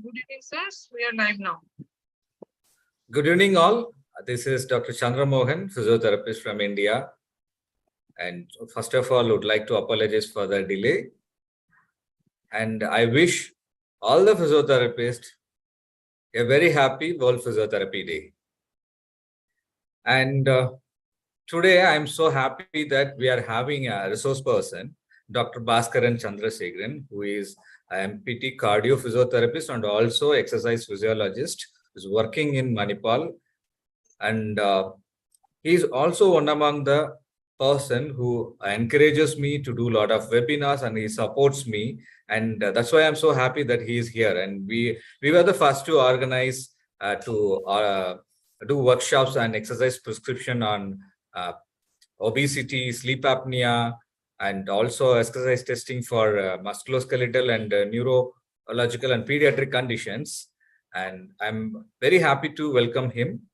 Good evening, sirs. We are live now. Good evening, all. This is Dr. Chandra Mohan, physiotherapist from India. And first of all, would like to apologize for the delay. And I wish all the physiotherapists a very happy World Physiotherapy Day. And today, I'm so happy that we are having a resource person, Dr. Bhaskaran Chandrasekharan, who is an MPT cardio physiotherapist and also exercise physiologist, who's working in Manipal. And he's also one among the person who encourages me to do a lot of webinars, and he supports me. And that's why I'm so happy that he is here. And we were the first to organize to do workshops and exercise prescription on obesity, sleep apnea, and also exercise testing for musculoskeletal and neurological and pediatric conditions. And I'm very happy to welcome him.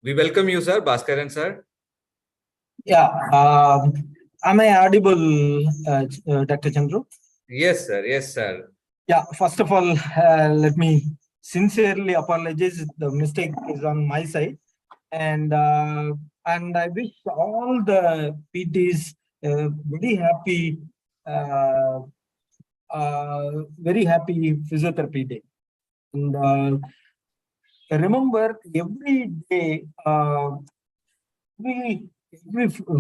We welcome you, sir, Bhaskaran, sir. Yeah. Am I audible, Dr. Chandru? Yes, sir. Yes, sir. Yeah. First of all, let me sincerely apologize. The mistake is on my side, and I wish all the PTs very happy Physiotherapy Day. And remember, every day, every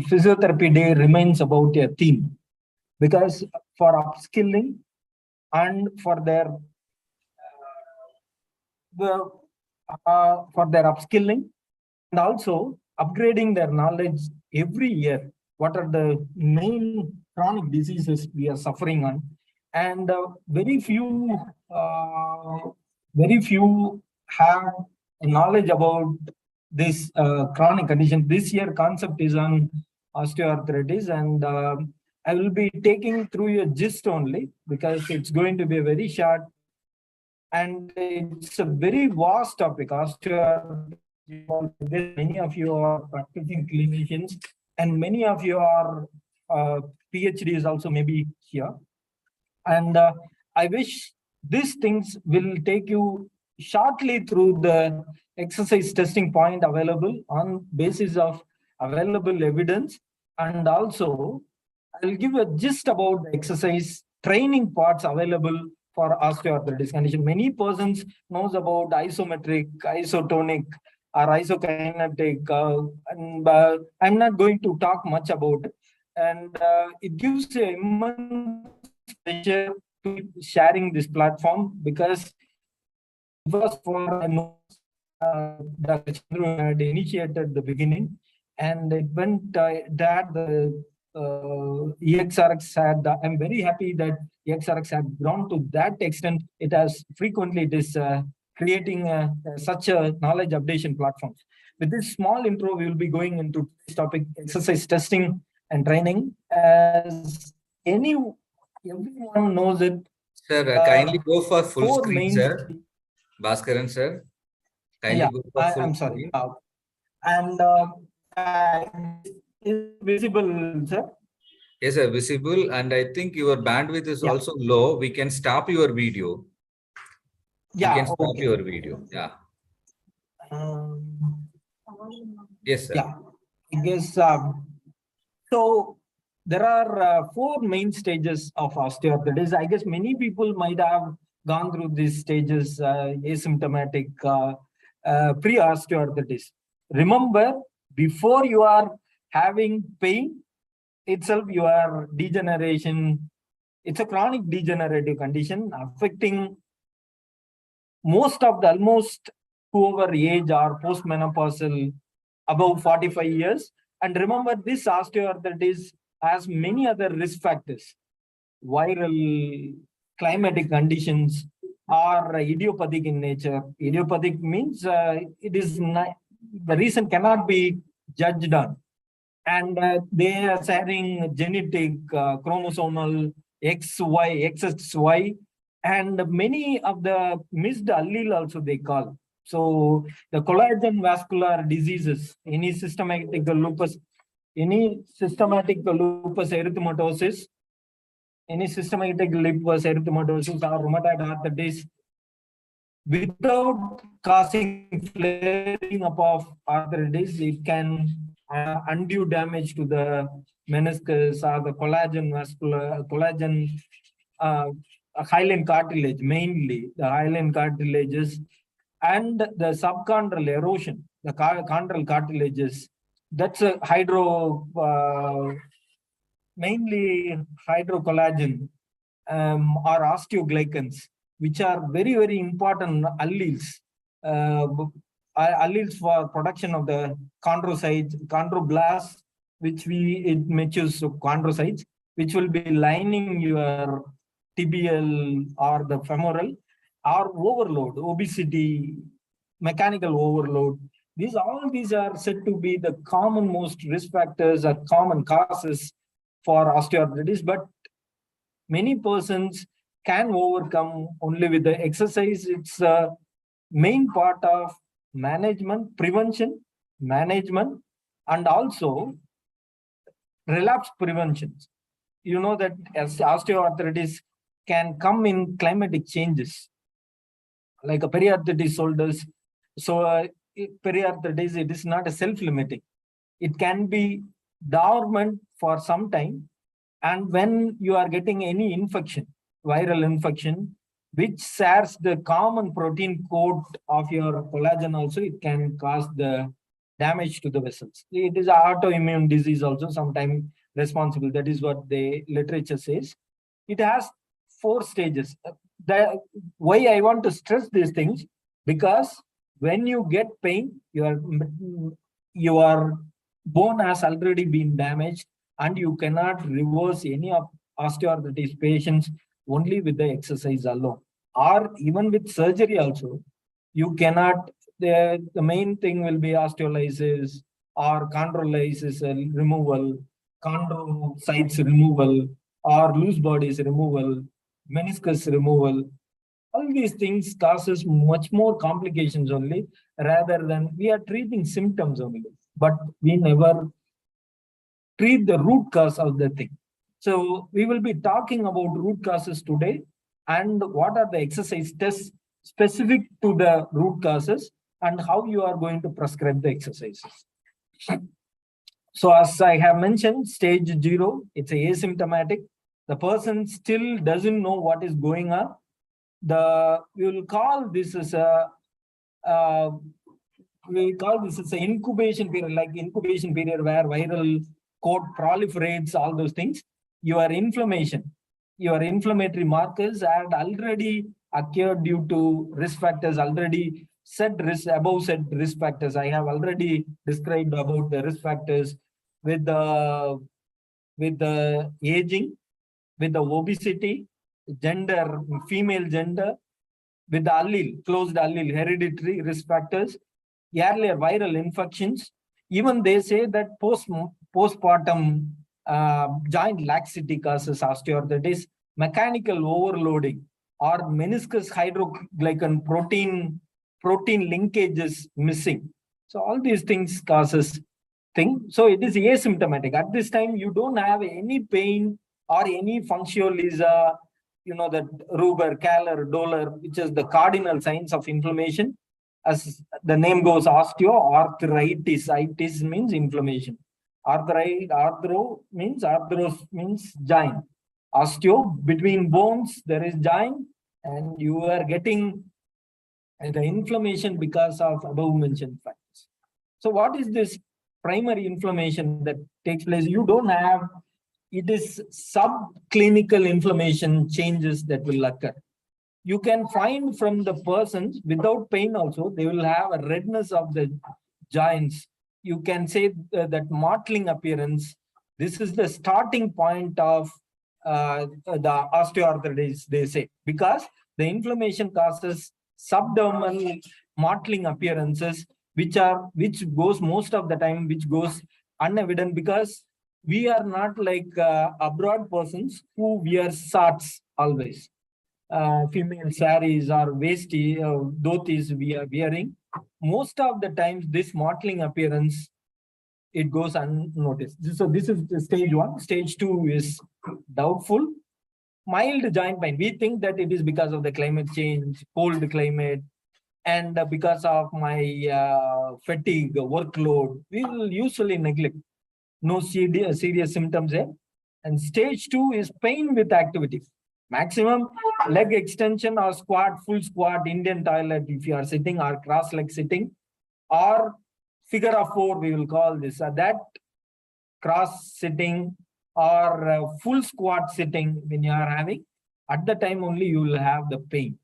Physiotherapy Day remains about a theme, because for upskilling and for their upskilling and also upgrading their knowledge every year. What are the main chronic diseases we are suffering on? And very few have knowledge about this chronic condition. This year concept is on osteoarthritis, and I will be taking through a gist only, because it's going to be very short and it's a very vast topic. Osteoarthritis, many of you are practicing clinicians and many of you are PhDs also maybe here. And I wish these things will take you shortly through the exercise testing point available on basis of available evidence. And also, I'll give a gist about the exercise training parts available for osteoarthritis condition. Many persons knows about isometric, isotonic, or isokinetic, and I'm not going to talk much about it. And it gives a immense pleasure to sharing this platform, because it was for Dr. Chandru had initiated the beginning, and it went that the ExRx had. I'm very happy that ExRx had grown to that extent. It has frequently creating such a knowledge updation platforms. With this small intro, we will be going into this topic: exercise testing and training. As everyone knows it. Sir, kindly go for full screen, sir. Bhaskaran, sir. Kindly go for full I'm sorry. And is visible, sir? Yes, sir, visible. And I think your bandwidth is also low. We can stop your video. Yeah, we can stop your video. Yeah. Yes, sir. Yeah, I guess so. There are 4 main stages of osteoarthritis. I guess many people might have gone through these stages: asymptomatic, pre-osteoarthritis. Remember, before you are having pain itself, you are degeneration. It's a chronic degenerative condition affecting almost whoever age are postmenopausal above 45 years. And remember, this osteoarthritis has many other risk factors: viral, climatic conditions, or idiopathic in nature. Idiopathic means it is not, the reason cannot be judged on, and they are sharing genetic, chromosomal XXY, and many of the missed allele also they call. So the collagen vascular diseases, any systematic lupus erythematosus, any systematic lupus erythematosus or rheumatoid arthritis without causing flaring up of arthritis. It can undue damage to the meniscus or the collagen hyaline cartilage, mainly the hyaline cartilages, and the subchondral erosion, the chondral cartilages. That's a mainly hydrocollagen or osteoglycans, which are very, very important alleles, alleles for production of the chondrocytes, chondroblasts, which it matures to chondrocytes, which will be lining your tibial or the femoral, or overload, obesity, mechanical overload. All these are said to be the common most risk factors or common causes for osteoarthritis, but many persons can overcome only with the exercise. It's a main part of management, prevention, management, and also relapse prevention. You know that as osteoarthritis can come in climatic changes, like a periarthritis shoulders. So periarthritis, it is not a self-limiting. It can be dormant for some time. And when you are getting any infection, viral infection, which shares the common protein coat of your collagen also, it can cause the damage to the vessels. It is an autoimmune disease also sometimes responsible. That is what the literature says. It has 4 stages. Why I want to stress these things, because when you get pain, your bone has already been damaged, and you cannot reverse any of osteoarthritis patients only with the exercise alone, or even with surgery also. You cannot. The main thing will be osteolysis or chondrolysis removal, chondrocytes removal, or loose bodies removal, meniscus removal. All these things causes much more complications only, rather than we are treating symptoms only, but we never treat the root cause of the thing. So we will be talking about root causes today, and what are the exercise tests specific to the root causes, and how you are going to prescribe the exercises. So as I have mentioned, stage 0, it's asymptomatic. The person still doesn't know what is going on. We will call this as an incubation period, like incubation period where viral coat proliferates, all those things. Your inflammation, your inflammatory markers had already occurred due to risk factors already above said risk factors. I have already described about the risk factors with the aging, with the obesity, gender, female gender, with the allele, closed allele, hereditary risk factors, earlier viral infections. Even they say that postpartum joint laxity causes osteoarthritis, mechanical overloading, or meniscus hydroglycan protein linkages missing. So all these things causes thing. So it is asymptomatic. At this time, you don't have any pain or any functional that Ruber, Kaller, Doller, which is the cardinal signs of inflammation. As the name goes, osteoarthritis. Itis means inflammation. Arthros means joint. Osteo, between bones, there is joint, and you are getting the inflammation because of above mentioned factors. So what is this primary inflammation that takes place? You don't have, it is subclinical inflammation changes that will occur. You can find from the persons without pain also, they will have a redness of the joints. You can say that mottling appearance. This is the starting point of the osteoarthritis, they say, because the inflammation causes subdermal mottling appearances, which goes most of the time, which goes unevident, because we are not like abroad persons who wear shorts always. Female saris or vesti, dhotis we are wearing. Most of the times, this mottling appearance, it goes unnoticed. So this is the stage 1. Stage 2 is doubtful. mild joint pain. We think that it is because of the climate change, cold climate, and because of my fatigue, workload. We will usually neglect. No serious symptoms there. And stage 2 is pain with activity. Maximum leg extension or squat, full squat, Indian toilet if you are sitting, or cross leg sitting, or figure of 4 we will call this. That cross sitting or full squat sitting when you are having, at the time only you will have the pain.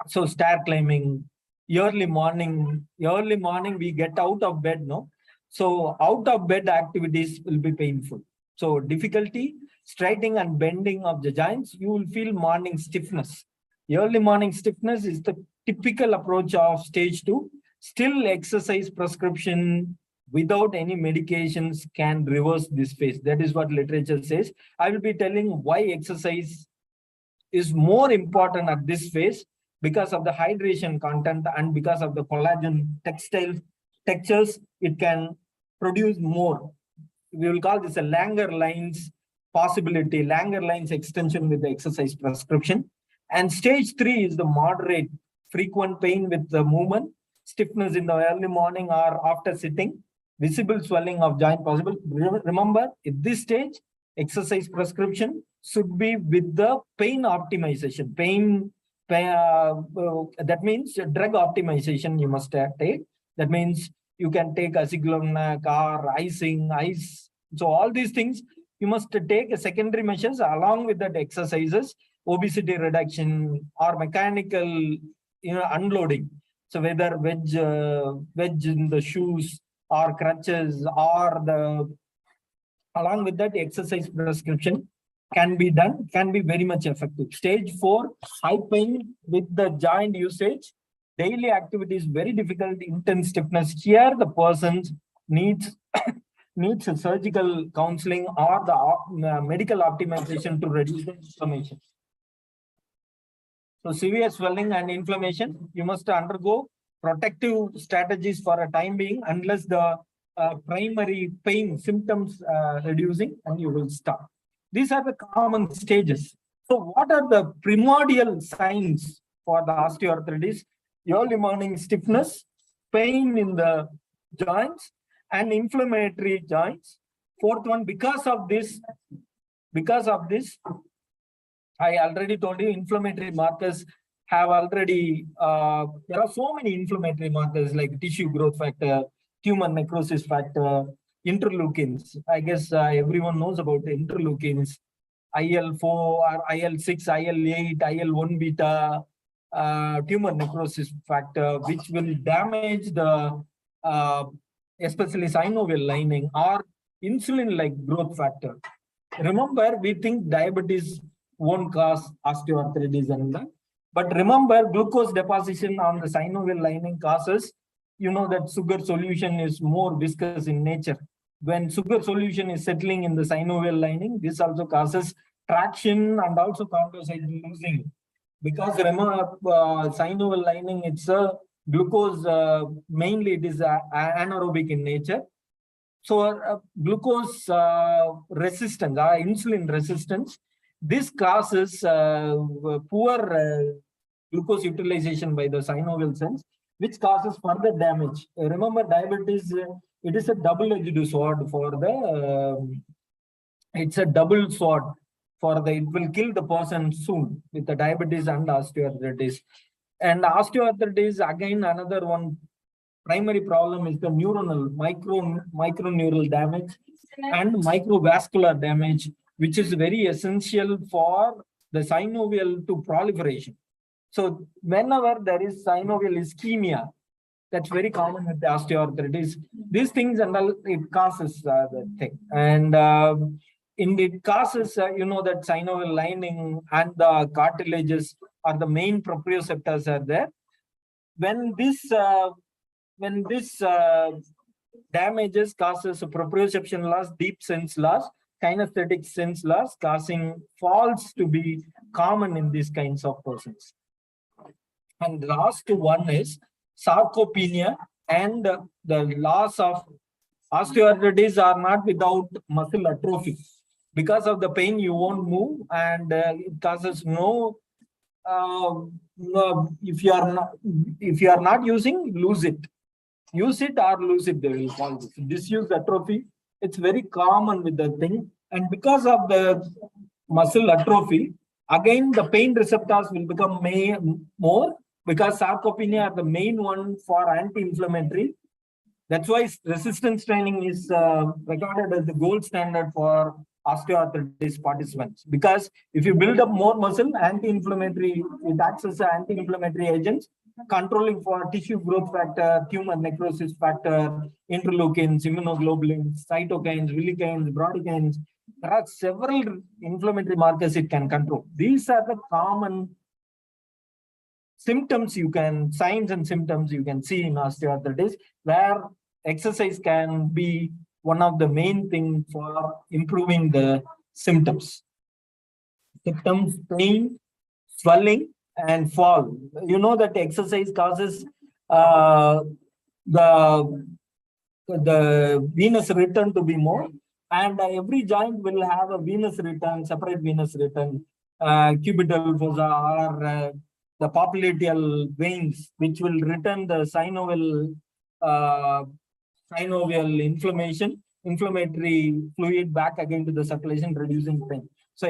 So stair climbing, early morning we get out of bed, no? So out of bed activities will be painful. So difficulty straightening and bending of the joints, you will feel morning stiffness. Early morning stiffness is the typical approach of stage 2. Still, exercise prescription without any medications can reverse this phase. That is what literature says. I will be telling why exercise is more important at this phase, because of the hydration content and because of the collagen textures, it can produce more. We will call this a Langer lines possibility, Langer lines extension with the exercise prescription. And stage 3 is the moderate, frequent pain with the movement, stiffness in the early morning or after sitting, visible swelling of joint possible. Remember, at this stage, exercise prescription should be with the pain optimization. That means drug optimization you must take. That means you can take aceclofenac or ice. So all these things you must take secondary measures along with that exercises, obesity reduction or mechanical unloading. So whether wedge in the shoes or crutches or along with that exercise prescription can be done, can be very much effective. Stage 4, high pain with the joint usage. Daily activity is very difficult, intense stiffness. Here the person needs a surgical counseling or the medical optimization to reduce the inflammation. So severe swelling and inflammation, you must undergo protective strategies for a time being unless the primary pain symptoms reducing, and you will stop. These are the common stages. So what are the primordial signs for the osteoarthritis? Early morning stiffness, pain in the joints, and inflammatory joints. Fourth one, because of this, I already told you inflammatory markers have already, there are so many inflammatory markers like tissue growth factor, tumor necrosis factor, interleukins. I guess everyone knows about the interleukins, IL-4 or IL-6, IL-8, IL-1 beta, tumor necrosis factor, which will damage the, especially synovial lining, or insulin-like growth factor. Remember, we think diabetes won't cause osteoarthritis and that. But remember, glucose deposition on the synovial lining causes, that sugar solution is more viscous in nature. When sugar solution is settling in the synovial lining, this also causes traction and also chondrocyte losing. Because remember, synovial lining, it's a glucose, mainly it is anaerobic in nature. So glucose resistance, insulin resistance, this causes poor glucose utilization by the synovial cells, which causes further damage. Remember, diabetes, it is a double-edged sword for the, it's a double sword for the, it will kill the person soon with the diabetes and osteoarthritis. And osteoarthritis, again, another one primary problem is the neuronal, microneural damage and microvascular damage, which is very essential for the synovial to proliferation. So whenever there is synovial ischemia, that's very common with the osteoarthritis. These things and all, it causes the thing. And it causes, that synovial lining and the cartilages are the main proprioceptors are there. When this damages causes proprioception loss, deep sense loss, kinesthetic sense loss, causing falls to be common in these kinds of persons. And the last one is sarcopenia, and the loss of osteoarthritis are not without muscle atrophy. Because of the pain, you won't move, and it causes if you are not using, lose it. Use it or lose it, they will call this. Disuse atrophy. It's very common with the thing. And because of the muscle atrophy, again, the pain receptors will become more, because sarcopenia are the main one for anti-inflammatory. That's why resistance training is regarded as the gold standard for osteoarthritis participants. Because if you build up more muscle, anti-inflammatory, it acts as an anti-inflammatory agents, controlling for tissue growth factor, tumor necrosis factor, interleukins, immunoglobulins, cytokines, villikines, bradykines. There are several inflammatory markers it can control. These are the common symptoms signs and symptoms you can see in osteoarthritis, where exercise can be one of the main things for improving the symptoms. Symptoms: pain, swelling, and fall. You know that exercise causes the venous return to be more, and every joint will have a venous return, separate venous return, cubital fossa, or the popliteal veins, which will return the synovial inflammatory fluid back again to the circulation, reducing pain. So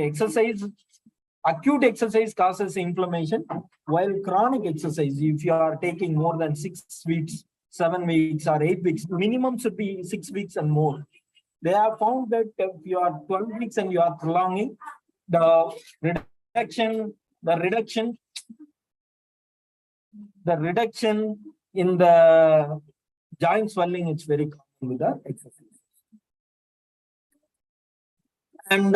acute exercise causes inflammation, while chronic exercise, if you are taking more than 6 weeks, 7 weeks, or 8 weeks, minimum should be 6 weeks and more. They have found that if you are 12 weeks and you are prolonging, the reduction in the joint swelling, it's very common with the exercise. And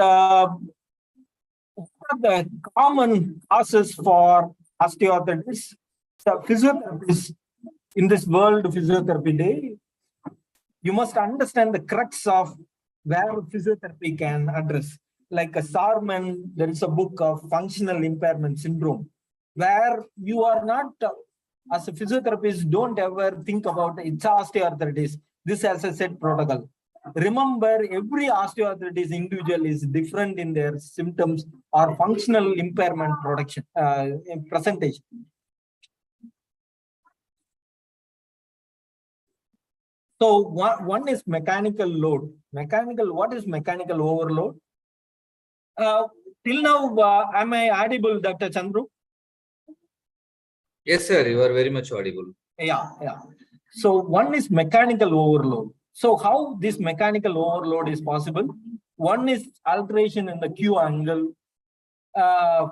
the common causes for osteoarthritis, the physiotherapists in this World Physiotherapy Day, you must understand the crux of where physiotherapy can address. Like a Sarman, there is a book of functional impairment syndrome, where you are not, as a physiotherapist, don't ever think about it's osteoarthritis. This has a set protocol. Remember, every osteoarthritis individual is different in their symptoms or functional impairment presentation. So one is mechanical load. What is mechanical overload? Till now, am I audible, Dr. Chandru? Yes, sir. You are very much audible. Yeah. So one is mechanical overload. So how this mechanical overload is possible? One is alteration in the Q angle,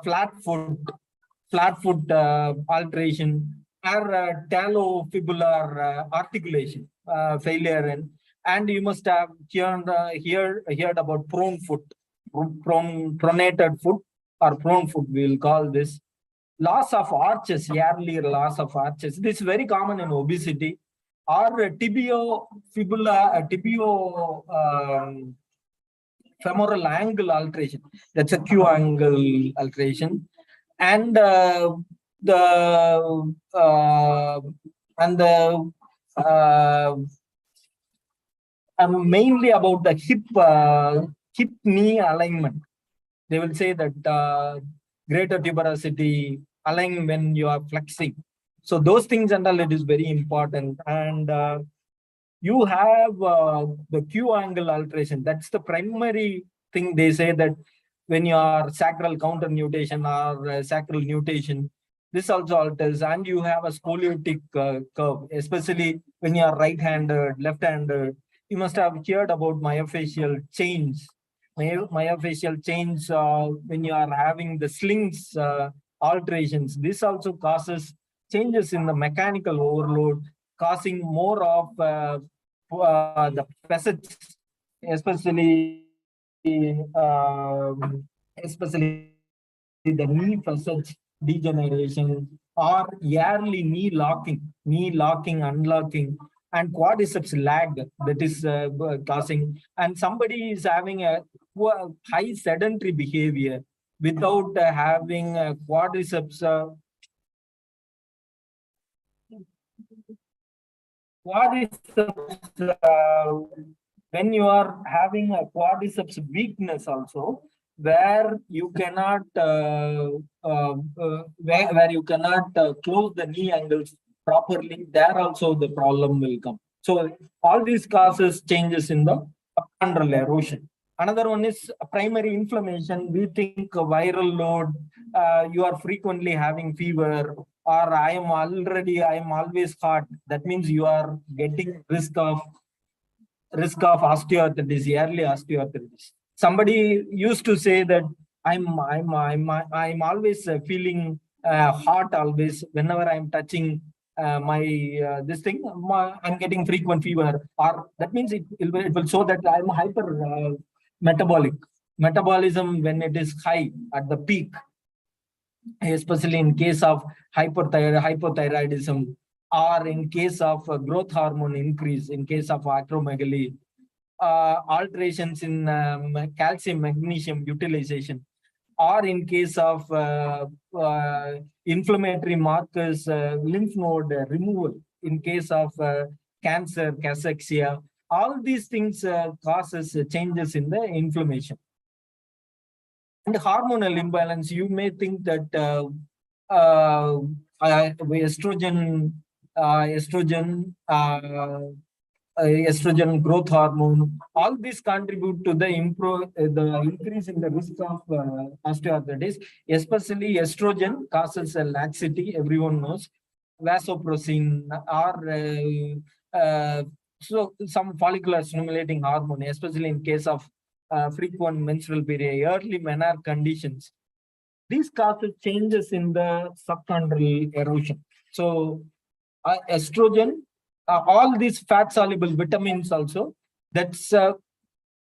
flat foot alteration, or talofibular articulation failure, and you must have heard about pronated foot, or prone foot, we will call this. Loss of arches, yearly loss of arches. This is very common in obesity, or femoral angle alteration. That's a Q angle alteration, and mainly about the hip knee alignment. They will say that greater tuberosity align when you are flexing. So those things and all, it is very important. And you have the Q angle alteration. That's the primary thing. They say that when you are sacral counter nutation or sacral nutation, this also alters, and you have a scoliotic curve, especially when you are right-handed, left-handed. You must have heard about myofascial change. Myofascial change when you are having the slings alterations. This also causes changes in the mechanical overload, causing more of the facets, especially the knee facets degeneration, or yearly knee locking, unlocking, and quadriceps lag, that is causing. And somebody is having a high sedentary behavior without having quadriceps when you are having a quadriceps weakness also, where you cannot where you cannot close the knee angles properly, there also the problem will come. So all these causes changes in the subchondral erosion. Another one is primary inflammation. We think viral load, you are frequently having fever, or I am always hot. That means you are getting risk of osteoarthritis, early osteoarthritis. Somebody used to say that I'm always feeling hot always whenever I'm touching my this thing. I'm getting frequent fever, or that means it will show that I'm hyper metabolic. Metabolism when it is high at the peak, especially in case of hypothyroidism, or in case of growth hormone increase, in case of acromegaly, alterations in calcium magnesium utilization, or in case of inflammatory markers, lymph node removal, in case of cancer, cachexia. All these things causes changes in the inflammation. And hormonal imbalance, you may think that estrogen, growth hormone, all these contribute to the increase in the risk of osteoarthritis. Especially estrogen causes a laxity, everyone knows. Vasopressin, or so some follicular stimulating hormone, especially in case of frequent menstrual period, early menarche conditions. These causes changes in the subchondral erosion. So estrogen, all these fat soluble vitamins also, that's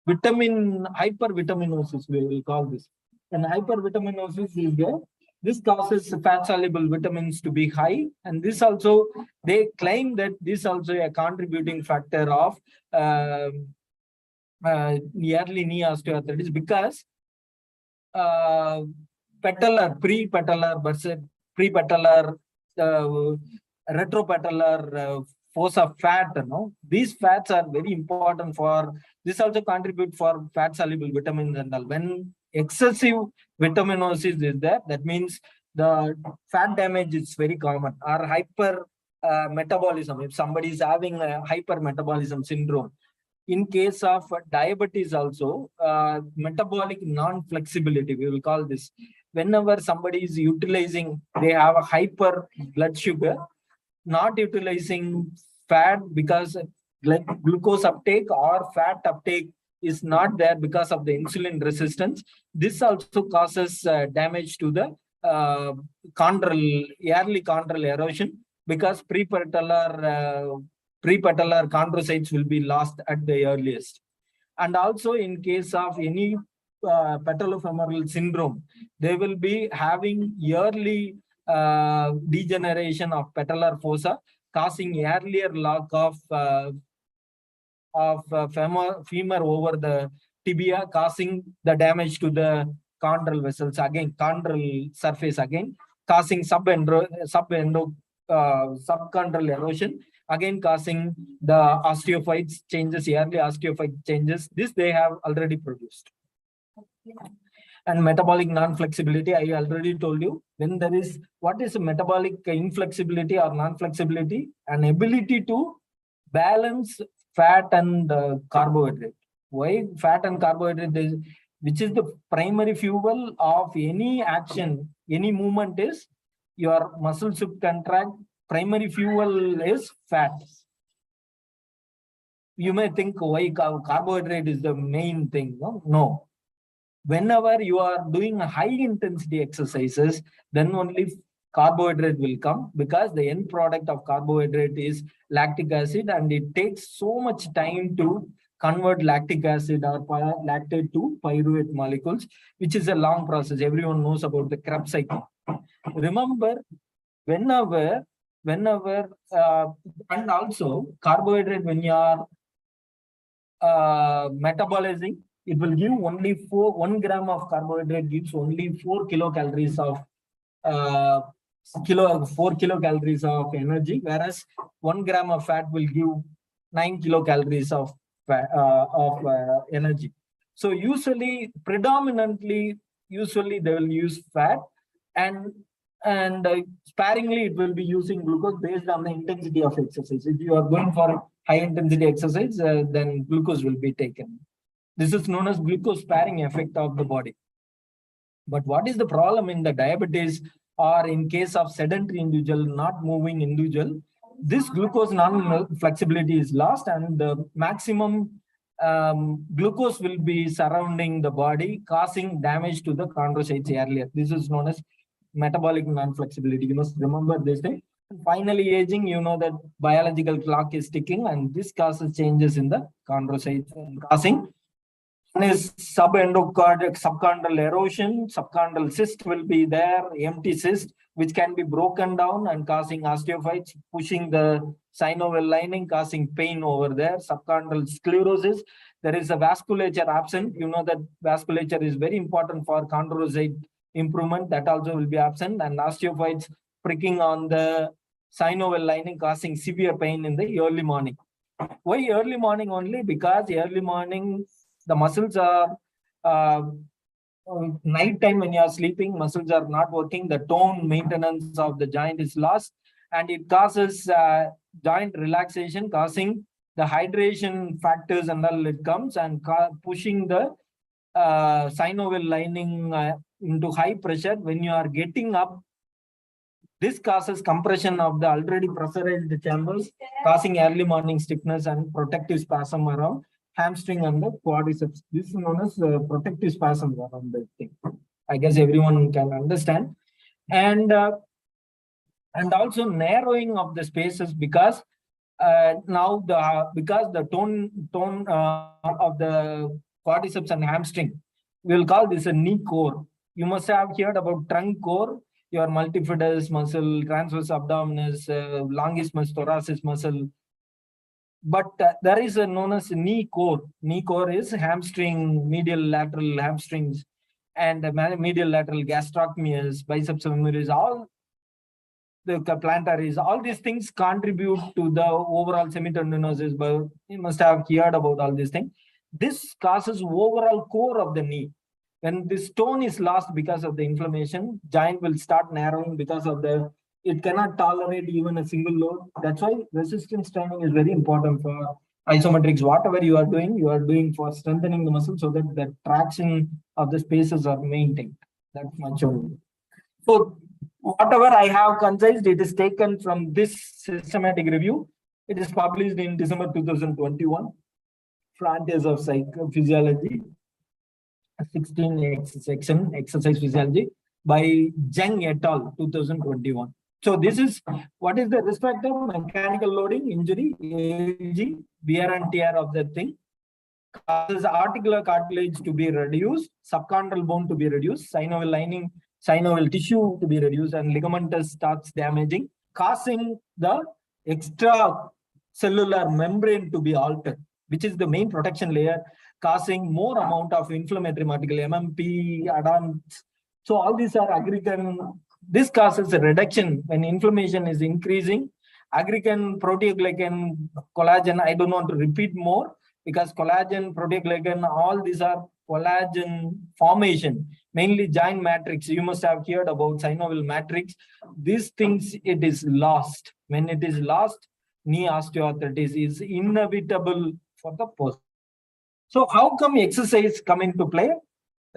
vitamin hypervitaminosis, we will call this. And hypervitaminosis is there. This causes fat soluble vitamins to be high, and this also, they claim that this also a contributing factor of early knee osteoarthritis, because pre-patellar versus pre-patellar, retropatellar fossa fat, these fats are very important for this, also contribute for fat soluble vitamins and all. When excessive vitaminosis is there, that means the fat damage is very common, or hyper metabolism. If somebody is having a hyper metabolism syndrome, in case of diabetes also, metabolic non-flexibility, we will call this. Whenever somebody is utilizing, they have a hyper blood sugar, not utilizing fat because glucose uptake or fat uptake is not there because of the insulin resistance. This also causes damage to the early chondral erosion, because prepatellar chondrocytes will be lost at the earliest. And also in case of any patellofemoral syndrome, they will be having early degeneration of patellar fossa, causing earlier lock of femur over the tibia, causing the damage to the chondral vessels, again chondral surface, again causing subchondral erosion, again causing the osteophytes changes, early osteophyte changes. This they have already produced. And metabolic non-flexibility, I already told you. When there is, what is metabolic inflexibility or non-flexibility? An ability to balance fat and carbohydrate. Why fat and carbohydrate is, which is the primary fuel of any action, any movement, is your muscles should contract. Primary fuel is fat. You may think why carbohydrate is the main thing. No. Whenever you are doing high intensity exercises, then only carbohydrate will come, because the end product of carbohydrate is lactic acid, and it takes so much time to convert lactic acid or lactate to pyruvate molecules, which is a long process. Everyone knows about the Krebs cycle. Remember, whenever and also carbohydrate, when you are metabolizing, it will give only 1 gram of carbohydrate gives only 4 kilocalories of 4 kilocalories of energy, whereas 1 gram of fat will give 9 kilocalories of energy. So predominantly, they will use fat, and sparingly it will be using glucose based on the intensity of exercise. If you are going for high intensity exercise, then glucose will be taken. This is known as glucose sparing effect of the body. But what is the problem in the diabetes or in case of sedentary individual, not moving individual? This glucose non-flexibility is lost, and the maximum glucose will be surrounding the body, causing damage to the chondrocytes earlier. This is known as metabolic non-flexibility. You must remember this thing. Finally, aging, you know that biological clock is ticking, and this causes changes in the chondrocytes, causing is subchondral erosion. Subchondral cyst will be there, empty cyst, which can be broken down and causing osteophytes, pushing the synovial lining, causing pain over there. Subchondral sclerosis. There is a vasculature absent. You know that vasculature is very important for chondrocyte improvement. That also will be absent, and osteophytes pricking on the synovial lining, causing severe pain in the early morning. Why early morning only? Because early morning the muscles are night time when you are sleeping, muscles are not working, the tone maintenance of the joint is lost, and it causes joint relaxation, causing the hydration factors and all, it comes and pushing the synovial lining into high pressure. When you are getting up, this causes compression of the already pressurized chambers, causing early morning stiffness and protective spasm around hamstring and the quadriceps. This is known as protective spasm around the thing. I guess everyone can understand. And also narrowing of the spaces, because now because the tone of the quadriceps and hamstring, we will call this a knee core. You must have heard about trunk core, your multifidus muscle, transverse abdominis, longissimus thoracis muscle. But there is a known as knee core. Knee core is hamstring, medial lateral hamstrings, and medial lateral gastrocnemius, biceps femoris, all the plantaris. All these things contribute to the overall semitendinosis. But you must have heard about all these things. This causes overall core of the knee. When this tone is lost because of the inflammation, joint will start narrowing because of it cannot tolerate even a single load. That's why resistance training is very important for isometrics. Whatever you are doing for strengthening the muscle so that the traction of the spaces are maintained. That's much only. So whatever I have concised, it is taken from this systematic review. It is published in December 2021. Frontiers of Physiology, 16 section, exercise physiology, by Zheng et al. 2021. So this is what is the risk factor: mechanical loading, injury, aging, wear and tear of the thing, causes articular cartilage to be reduced, subchondral bone to be reduced, synovial lining, synovial tissue to be reduced, and ligamentous starts damaging, causing the extracellular membrane to be altered, which is the main protection layer, causing more amount of inflammatory particle, MMP, adams. So all these are aggregate. This causes a reduction when inflammation is increasing. Aggregate, proteoglycan, collagen, I don't want to repeat more, because collagen, proteoglycan, all these are collagen formation, mainly joint matrix. You must have heard about synovial matrix. These things, it is lost. When it is lost, knee osteoarthritis is inevitable for the person. So how come exercise come into play?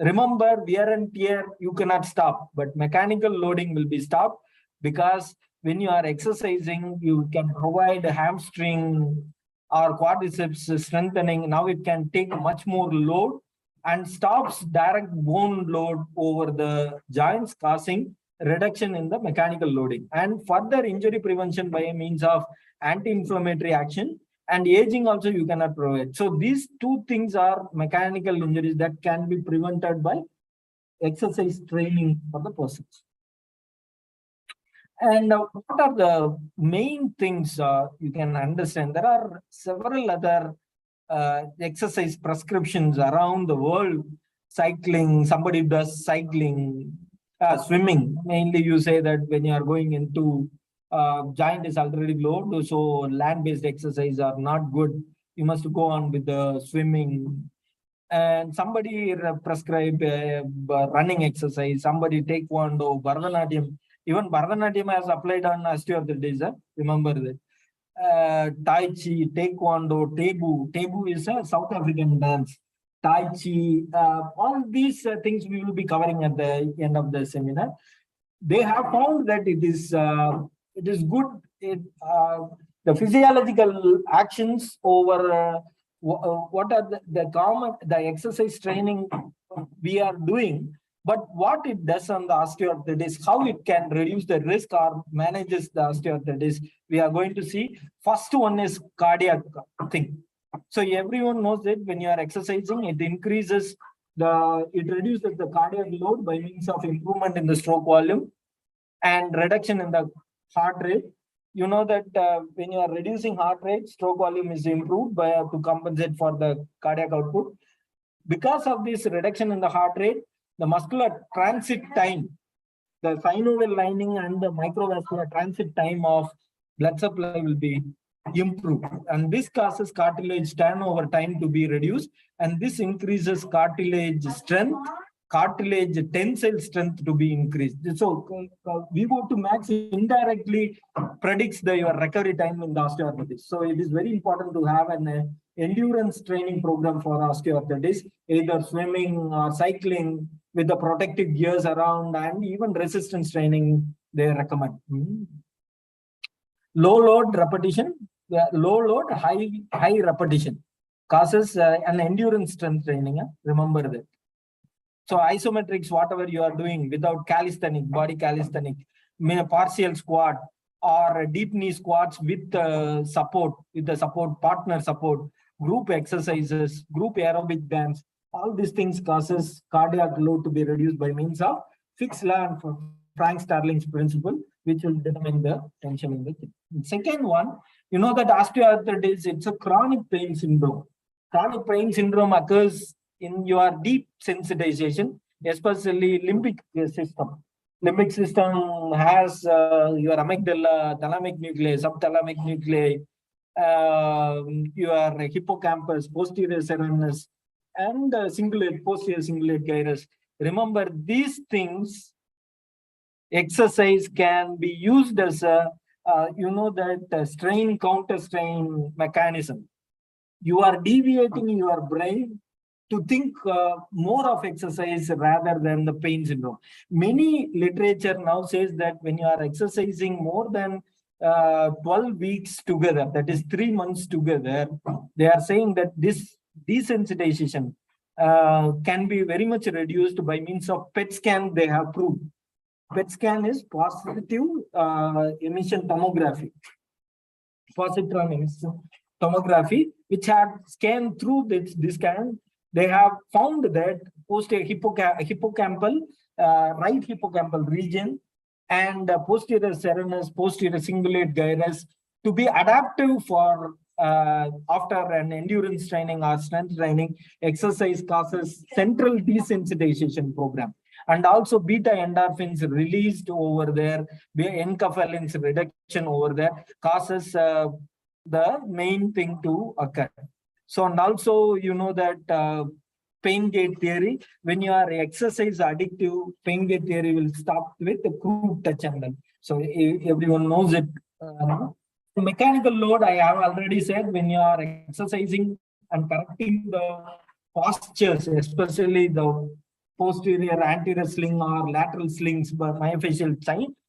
Remember, wear and tear, you cannot stop, but mechanical loading will be stopped, because when you are exercising, you can provide hamstring or quadriceps strengthening. Now it can take much more load and stops direct bone load over the joints, causing reduction in the mechanical loading, and further injury prevention by means of anti-inflammatory action. And aging also you cannot provide. So these two things are mechanical injuries that can be prevented by exercise training for the persons. And what are the main things you can understand? There are several other exercise prescriptions around the world. Cycling, somebody does cycling, swimming. Mainly you say that when you are going into joint is already low, so land-based exercise are not good. you must go on with the swimming. And somebody prescribe running exercise, somebody taekwondo, Bharatanatyam. Even Bharatanatyam has applied on osteoarthritis. Remember that. Tai Chi, Taekwondo, Tebu. Tebu is a South African dance. Tai Chi, all these things we will be covering at the end of the seminar. They have found that it is good. The physiological actions over what are the exercise training we are doing, but what it does on the osteoarthritis, how it can reduce the risk or manages the osteoarthritis, we are going to see. First one is cardiac thing. So everyone knows that when you are exercising, it reduces the cardiac load by means of improvement in the stroke volume and reduction in the heart rate. You know that when you are reducing heart rate, stroke volume is improved to compensate for the cardiac output. Because of this reduction in the heart rate, the muscular transit time, the synovial lining and the microvascular transit time of blood supply will be improved. And this causes cartilage turnover time to be reduced. And this increases cartilage strength, cartilage tensile strength to be increased. So VO2 max indirectly predicts your recovery time in the osteoarthritis. So it is very important to have an endurance training program for osteoarthritis, either swimming or cycling with the protective gears around, and even resistance training they recommend. Low load repetition, low load, high repetition causes an endurance strength training. Remember that. So isometrics, whatever you are doing without calisthenic, body calisthenic, partial squat or deep knee squats with support, with the support, partner support, group exercises, group aerobic dance, all these things causes cardiac load to be reduced by means of fixed law and Frank Starling's principle, which will determine the tension in the thing. Second one, you know that osteoarthritis, it's a chronic pain syndrome. Chronic pain syndrome occurs in your deep sensitization, especially limbic system. Limbic system has your amygdala, thalamic nuclei, subthalamic nuclei, your hippocampus, posterior serranus, and posterior cingulate gyrus. Remember, these things, exercise can be used as a, strain counter strain mechanism. You are deviating your brain to think more of exercise rather than the pain syndrome. Many literature now says that when you are exercising more than 12 weeks together, that is 3 months together, they are saying that this desensitization can be very much reduced by means of PET scan. They have proved. PET scan is positive emission tomography. Positron emission tomography, which had scanned through this scan. They have found that posterior hippocampal, right hippocampal region, and posterior serranus, posterior cingulate gyrus to be adaptive for after an endurance training or strength training. Exercise causes central desensitization program, and also beta endorphins released over there, enkephalins reduction over there causes the main thing to occur. So, and also, you know that pain gate theory, when you are exercise addictive, pain gate theory will stop with the crude touch angle. So everyone knows it. Mechanical load, I have already said, when you are exercising and correcting the postures, especially the posterior anterior sling or lateral slings by myofascial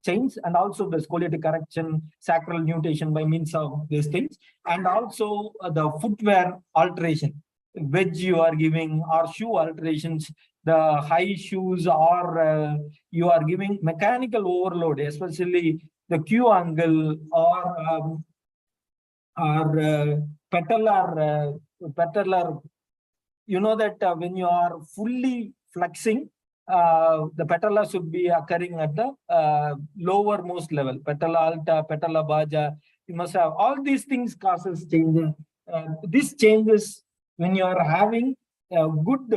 chains, and also the scoliotic correction, sacral nutation by means of these things, and also the footwear alteration, wedge you are giving, or shoe alterations, the high shoes, or you are giving mechanical overload, especially the Q angle or patellar. You know that when you are fully flexing, the patella should be occurring at the lowermost level, patella alta, patella baja. You must have all these things causes changes. This changes when you are having a good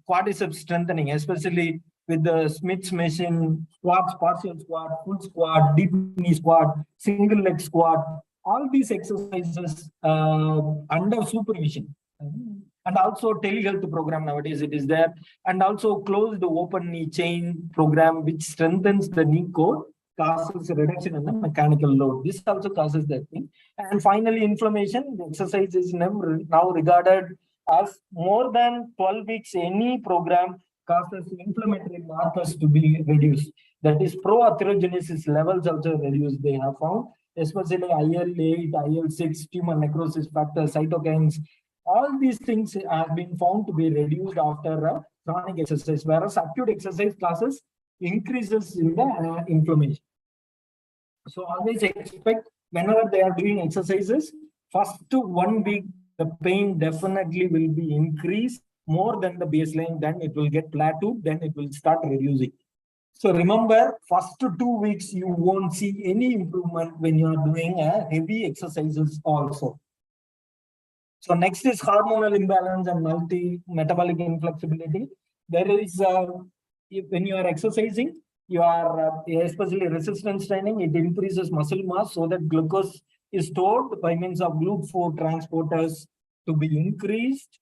quadriceps strengthening, especially with the Smith's machine, squats, partial squat, full squat, deep knee squat, single leg squat. all these exercises under supervision. And also telehealth program nowadays it is there, and also closed open knee chain program which strengthens the knee core, causes a reduction in the mechanical load. This also causes that thing. And finally, inflammation. The exercise is never now regarded as more than 12 weeks. Any program causes inflammatory markers to be reduced. That is, pro-arthrogenesis levels also reduced. They have found, especially IL-8, IL-6, tumor necrosis factor, cytokines. All these things have been found to be reduced after a chronic exercise, whereas acute exercise causes increases in the inflammation. So always expect whenever they are doing exercises, first 1 week, the pain definitely will be increased more than the baseline, then it will get plateaued, then it will start reducing. So remember, first 2 weeks, you won't see any improvement when you are doing heavy exercises also. So next is hormonal imbalance and metabolic inflexibility. There is, when you are exercising, you are especially resistance training, it increases muscle mass so that glucose is stored by means of GLUT4 transporters to be increased.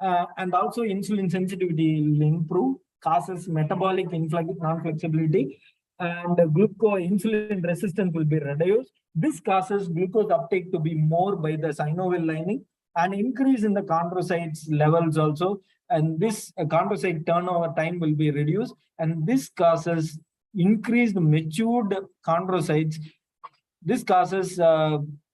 And also insulin sensitivity will improve, causes metabolic non-flexibility, and insulin resistance will be reduced. This causes glucose uptake to be more by the synovial lining and increase in the chondrocytes levels also. And this chondrocyte turnover time will be reduced. And this causes increased matured chondrocytes. This causes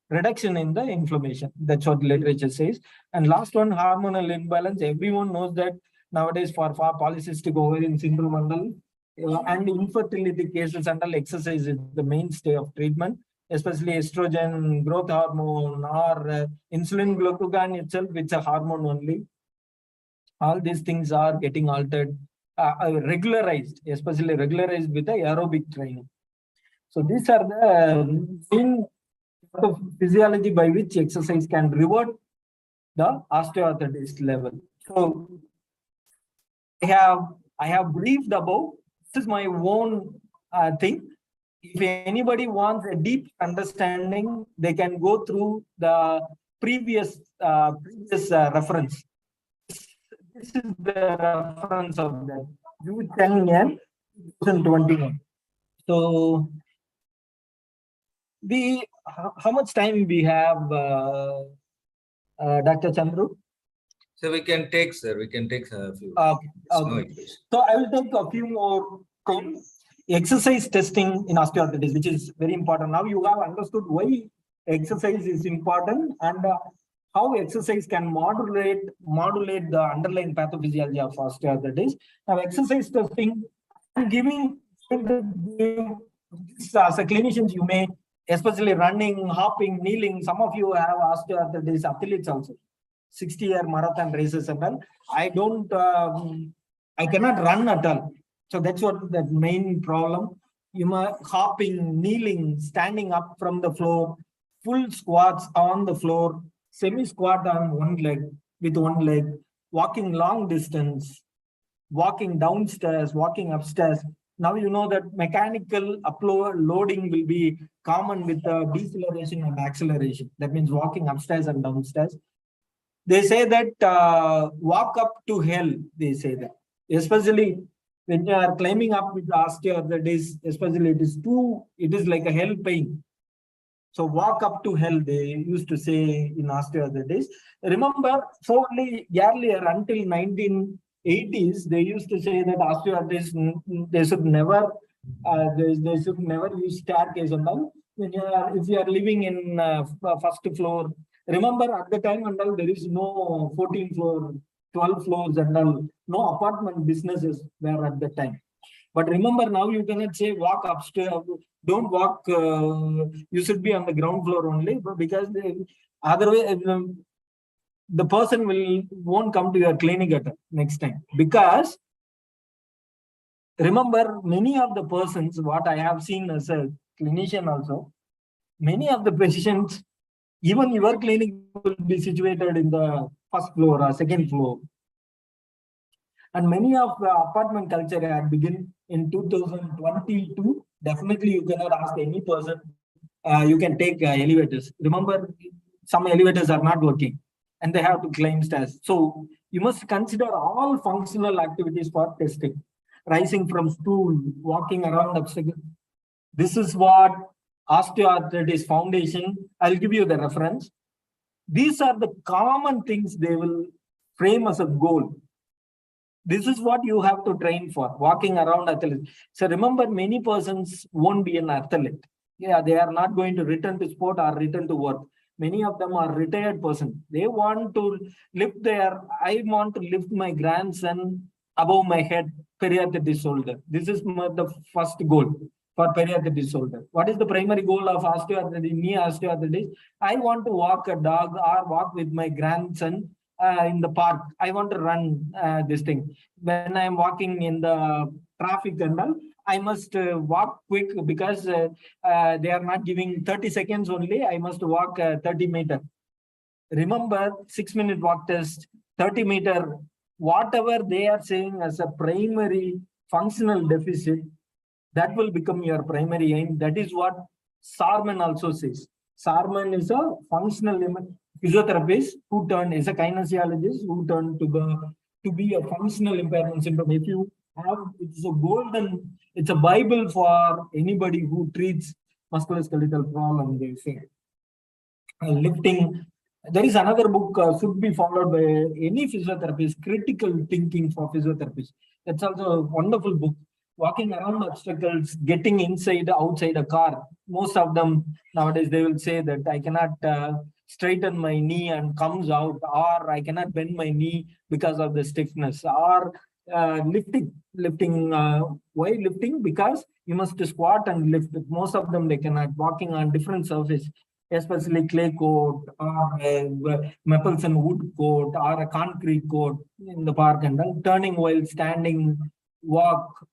reduction in the inflammation. That's what literature says. And last one, hormonal imbalance. Everyone knows that nowadays for polycystic ovarian syndrome and infertility cases, under exercise is the mainstay of treatment, especially estrogen, growth hormone, or insulin glucagon itself, it's a hormone only. All these things are getting altered, regularized, especially regularized with the aerobic training. So these are the main physiology by which exercise can revert the osteoarthritis level. So I have briefed about, this is my own thing. If anybody wants a deep understanding, they can go through the previous reference. This is the reference of that, June 10 and 2021. So how much time we have, Dr. Chandru? So we can take, sir, we can take a few. Okay. No So I will take a few more things. Exercise testing in osteoarthritis, which is very important. Now you have understood why exercise is important and how exercise can modulate the underlying pathophysiology of osteoarthritis. Now exercise testing, I'm giving this as a clinicians, you may, especially running, hopping, kneeling. Some of you have osteoarthritis, athletes also, 60-year marathon races and all. I cannot run at all. So that's what the main problem. You are hopping, kneeling, standing up from the floor, full squats on the floor, semi-squat on one leg, with one leg, walking long distance, walking downstairs, walking upstairs. Now you know that mechanical loading will be common with deceleration and acceleration. That means walking upstairs and downstairs. They say that walk up to hell, they say that. Especially when you are climbing up with the osteoarthritis, especially it is like a hell pain. So walk up to hell, they used to say in osteoarthritis. Remember, so only earlier until 1980s, they used to say that osteoarthritis, they should never use staircase and all. If you are living in first floor, remember at the time and all, there is no 14 floor, 12 floors and all, no apartment businesses were at the time. But remember, now you cannot say walk upstairs, don't walk, you should be on the ground floor only, because otherwise the person won't come to your clinic at next time. Because remember, many of the persons, what I have seen as a clinician also, many of the patients, even your clinic will be situated in the first floor or second floor. And many of the apartment culture had begun in 2022. Definitely, you cannot ask any person You can take elevators. Remember, some elevators are not working and they have to climb stairs. So you must consider all functional activities for testing. Rising from stool, walking around obstacle. This is what osteoarthritis foundation. I'll give you the reference. These are the common things they will frame as a goal. This is what you have to train for, walking around athlete. So remember, many persons won't be an athlete. Yeah, they are not going to return to sport or return to work. Many of them are retired person. They want to lift I want to lift my grandson above my head, periarthritis shoulder. This is the first goal for periarthritis shoulder. What is the primary goal of osteoarthritis, knee osteoarthritis? I want to walk a dog or walk with my grandson in the park. I want to run this thing. When I'm walking in the traffic and all, I must walk quick because they are not giving 30 seconds only. I must walk 30 meters. Remember, 6-minute walk test, 30 meter, whatever they are saying as a primary functional deficit, that will become your primary aim. That is what Sarman also says. Sarman is a functional physiotherapist who turned, is a kinesiologist who turned to be a functional impairment syndrome. If you have, it's a Bible for anybody who treats musculoskeletal problem, they say. Lifting. There is another book should be followed by any physiotherapist, Critical Thinking for Physiotherapists. That's also a wonderful book. Walking around obstacles, getting inside, outside a car. Most of them nowadays, they will say that I cannot straighten my knee and comes out, or I cannot bend my knee because of the stiffness, or lifting. Why lifting? Because you must squat and lift. Most of them, they cannot. Walking on different surface, especially clay coat or maples and wood coat or a concrete coat in the park, and then turning while standing, walk.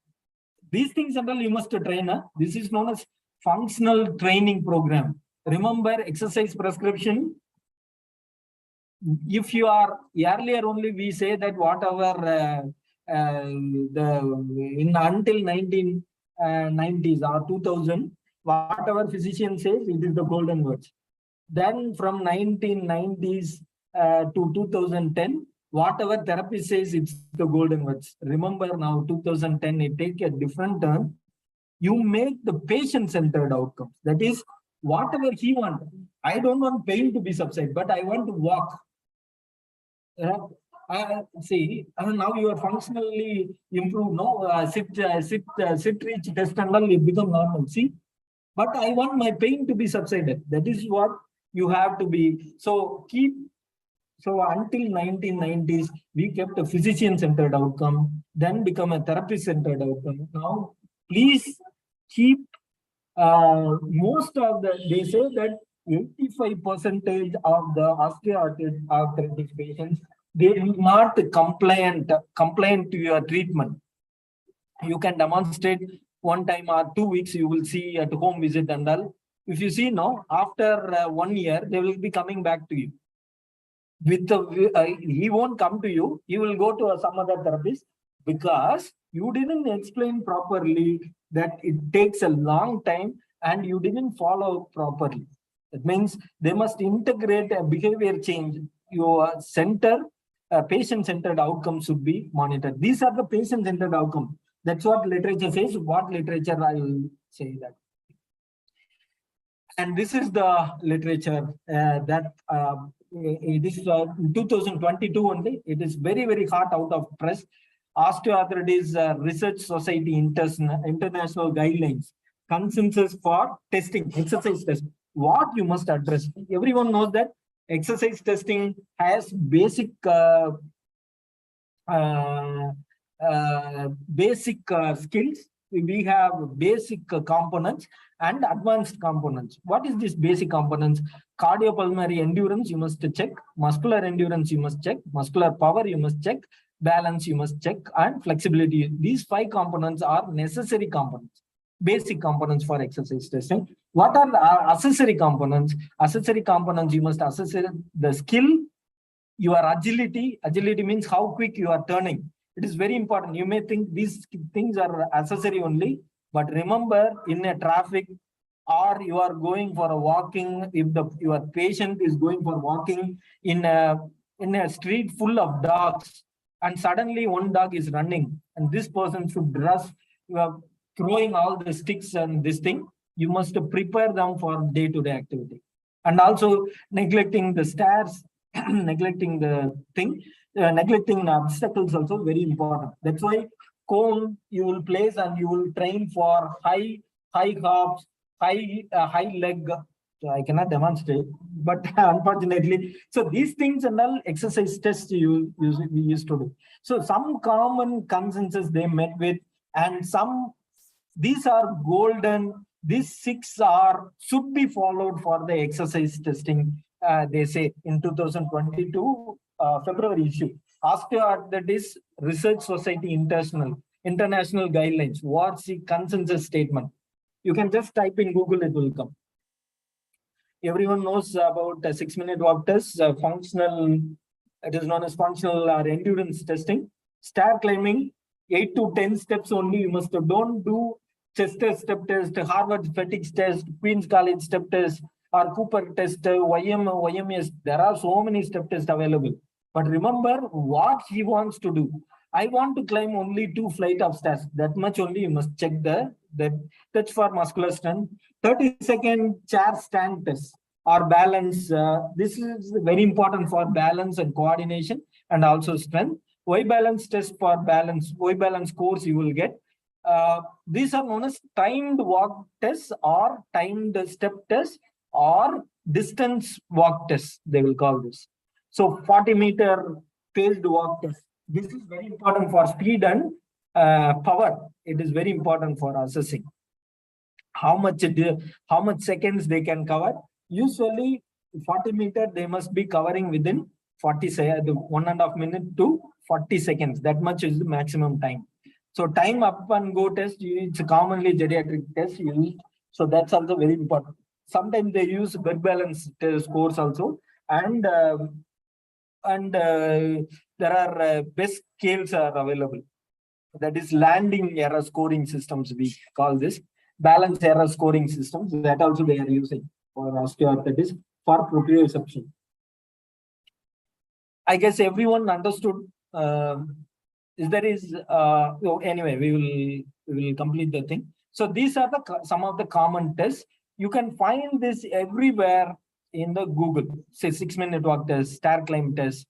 These things and all you must train. This is known as functional training program. Remember, exercise prescription. If you are earlier only, we say that whatever until 1990s or 2000, whatever physician says, it is the golden words. Then from 1990s to 2010, whatever therapist says, it's the golden words. Remember now, 2010, it take a different turn. You make the patient-centered outcomes. That is, whatever he wants. I don't want pain to be subsided, but I want to walk. See, now you are functionally improved. No, sit, reach, test, and all, it become normal. See, but I want my pain to be subsided. That is what you have to be. So until 1990s, we kept a physician-centered outcome, then become a therapist-centered outcome. Now, please keep most of they say that 85% of the osteoarthritis patients, they will not complain to your treatment. You can demonstrate 1 time or 2 weeks, you will see at home visit and all. If you see now, after 1 year, they will be coming back to you. He won't come to you, he will go to some other therapist, because you didn't explain properly that it takes a long time and you didn't follow properly. That means they must integrate a behavior change. Your patient-centered outcomes should be monitored. These are the patient-centered outcomes. That's what literature says. What literature I will say that. And this is the literature that it is 2022 only. It is very, very hot out of press. Osteoarthritis Research Society International Guidelines, consensus for testing, exercise testing. What you must address. Everyone knows that exercise testing has basic skills. We have basic components and advanced components. What is this basic components? Cardiopulmonary endurance, you must check. Muscular endurance, you must check. Muscular power, you must check. Balance, you must check. And flexibility. These 5 components are necessary components, basic components for exercise testing. What are the accessory components? Accessory components, you must assess the skill, your agility. Agility means how quick you are turning. It is very important. You may think these things are accessory only, but remember, in a traffic, or you are going for a walking, if your patient is going for walking in a street full of dogs, and suddenly one dog is running, and this person should rush, you are throwing all the sticks and this thing, you must prepare them for day-to-day activity. And also neglecting the stairs, neglecting the thing, neglecting the obstacles also very important. That's why cone you will place and you will train for high hops, high leg. So I cannot demonstrate, but unfortunately, so these things and all exercise tests we used to do. So some common consensus they met with, and some, these are golden. These 6 are should be followed for the exercise testing. They say in 2022 February issue, Osteoarthritis Research Society International Guidelines. What's the consensus statement? You can just type in Google, it will come. Everyone knows about a 6-minute walk test, functional, it is known as functional or endurance testing. Stair climbing, 8 to 10 steps only. You must don't do Chester step test, Harvard fatigue test, Queen's College step test, or Cooper test, YMS. There are so many step tests available. But remember what he wants to do. I want to climb only 2 flights of stairs. That much only you must check that's for muscular strength. 30-second chair stand test or balance. This is very important for balance and coordination and also strength. Y balance test for balance. Y balance course you will get. These are known as timed walk tests or timed step tests or distance walk tests, they will call this. So 40-meter paced walk test. This is very important for speed and power. It is very important for assessing how much seconds they can cover. Usually 40-meter they must be covering within 1.5 minutes to 40 seconds. That much is the maximum time. So time up and go test, it's commonly geriatric test used. So that's also very important. Sometimes they use bed balance scores also, and there are best scales are available. That is landing error scoring systems, we call this balance error scoring systems. That also they are using for osteoarthritis for proprioception. I guess everyone understood. Anyway, we will complete the thing. So these are some of the common tests. You can find this everywhere in the Google. Say 6-minute walk test, stair climb test,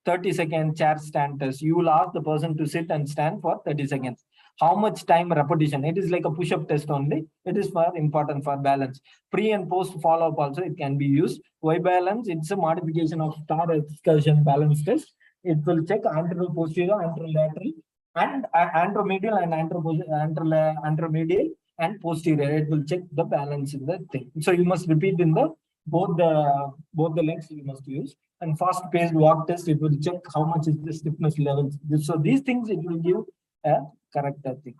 30-second chair stand test. You will ask the person to sit and stand for 30 seconds. How much time repetition? It is like a push-up test only. It is important for balance. Pre and post follow-up also it can be used. Y balance, it's a modification of star excursion balance test. It will check anterior, posterior, anterolateral, and anteromedial and anteromedial and posterior. It will check the balance in the thing. So you must repeat in the both the legs you must use. And fast-paced walk test, it will check how much is the stiffness levels. So these things it will give a correct thing.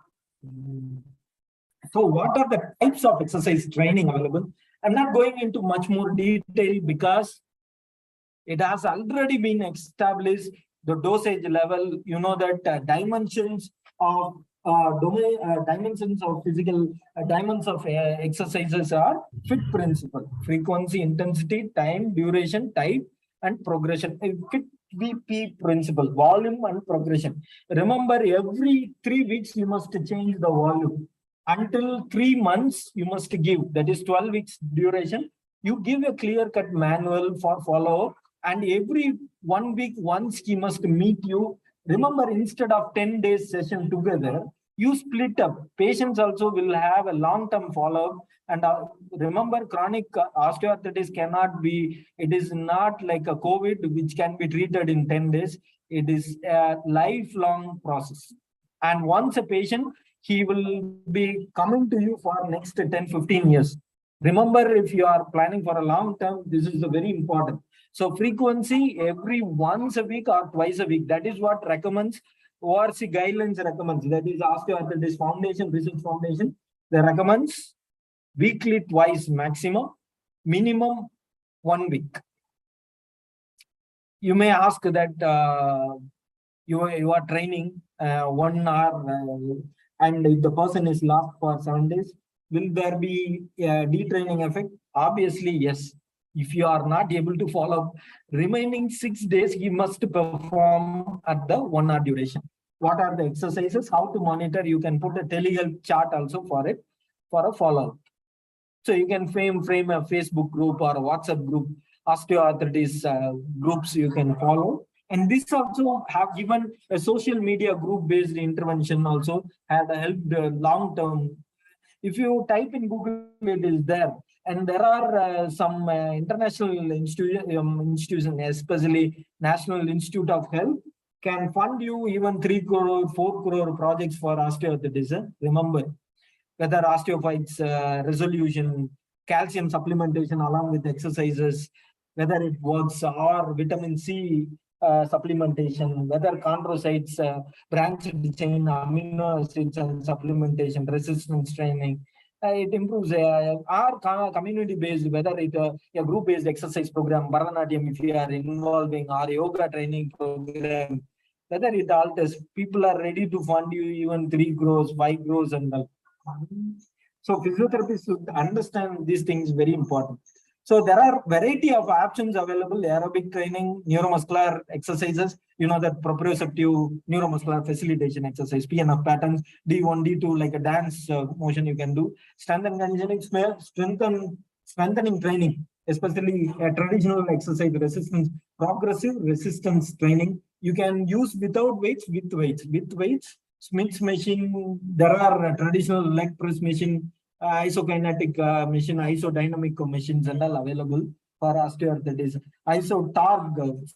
So what are the types of exercise training available? I'm not going into much more detail because it has already been established the dosage level. You know that dimensions of physical dimensions of exercises are FIT principle: frequency, intensity, time, duration, type, and progression. FIT VP principle: volume and progression. Remember, every 3 weeks you must change the volume. Until 3 months you must give. That is 12 weeks duration. You give a clear-cut manual for follow-up, and every 1 week once he must meet you. Remember, instead of 10 days session together, you split up. Patients also will have a long-term follow-up. And remember, chronic osteoarthritis cannot be, it is not like a COVID which can be treated in 10 days. It is a lifelong process. And once a patient, he will be coming to you for next 10-15 years. Remember, if you are planning for a long term, this is very important. So frequency, every once a week or twice a week. That is what recommends, ORC guidelines recommends. That is Osteoarthritis Foundation, Research Foundation. They recommends weekly twice maximum, minimum 1 week. You may ask that you are training 1 hour, and if the person is lost for 7 days, Will there be a detraining effect? Obviously, yes. If you are not able to follow remaining 6 days, you must perform at the 1 hour duration. What are the exercises? How to monitor? You can put a telehealth chart also for it for a follow-up. So you can frame a Facebook group or a WhatsApp group, osteoarthritis groups you can follow. And this also have given a social media group-based intervention also had helped long-term. If you type in Google, it is there. And there are some international institutions, especially National Institute of Health, can fund you even 3 crore, 4 crore projects for osteoarthritis. Remember, whether osteophytes resolution, calcium supplementation along with exercises, whether it works, or vitamin C supplementation, whether chondrocytes, branched chain amino acids and supplementation, resistance training. It improves our community-based, whether it a group-based exercise program, Bharatanatyam, if you are involving, or yoga training program, whether it alters, people are ready to fund you even 3 crores, 5 crores, and so physiotherapists should understand these things very important. So there are variety of options available: aerobic training, neuromuscular exercises, that proprioceptive neuromuscular facilitation exercise, PNF patterns, D1, D2, like a dance motion you can do, strengthen conditioning, strengthening training, especially traditional exercise resistance, progressive resistance training. You can use without weights, with weights. Smith's machine, there are traditional leg press machine, isokinetic machine, isodynamic machines and all available for osteoarthritis.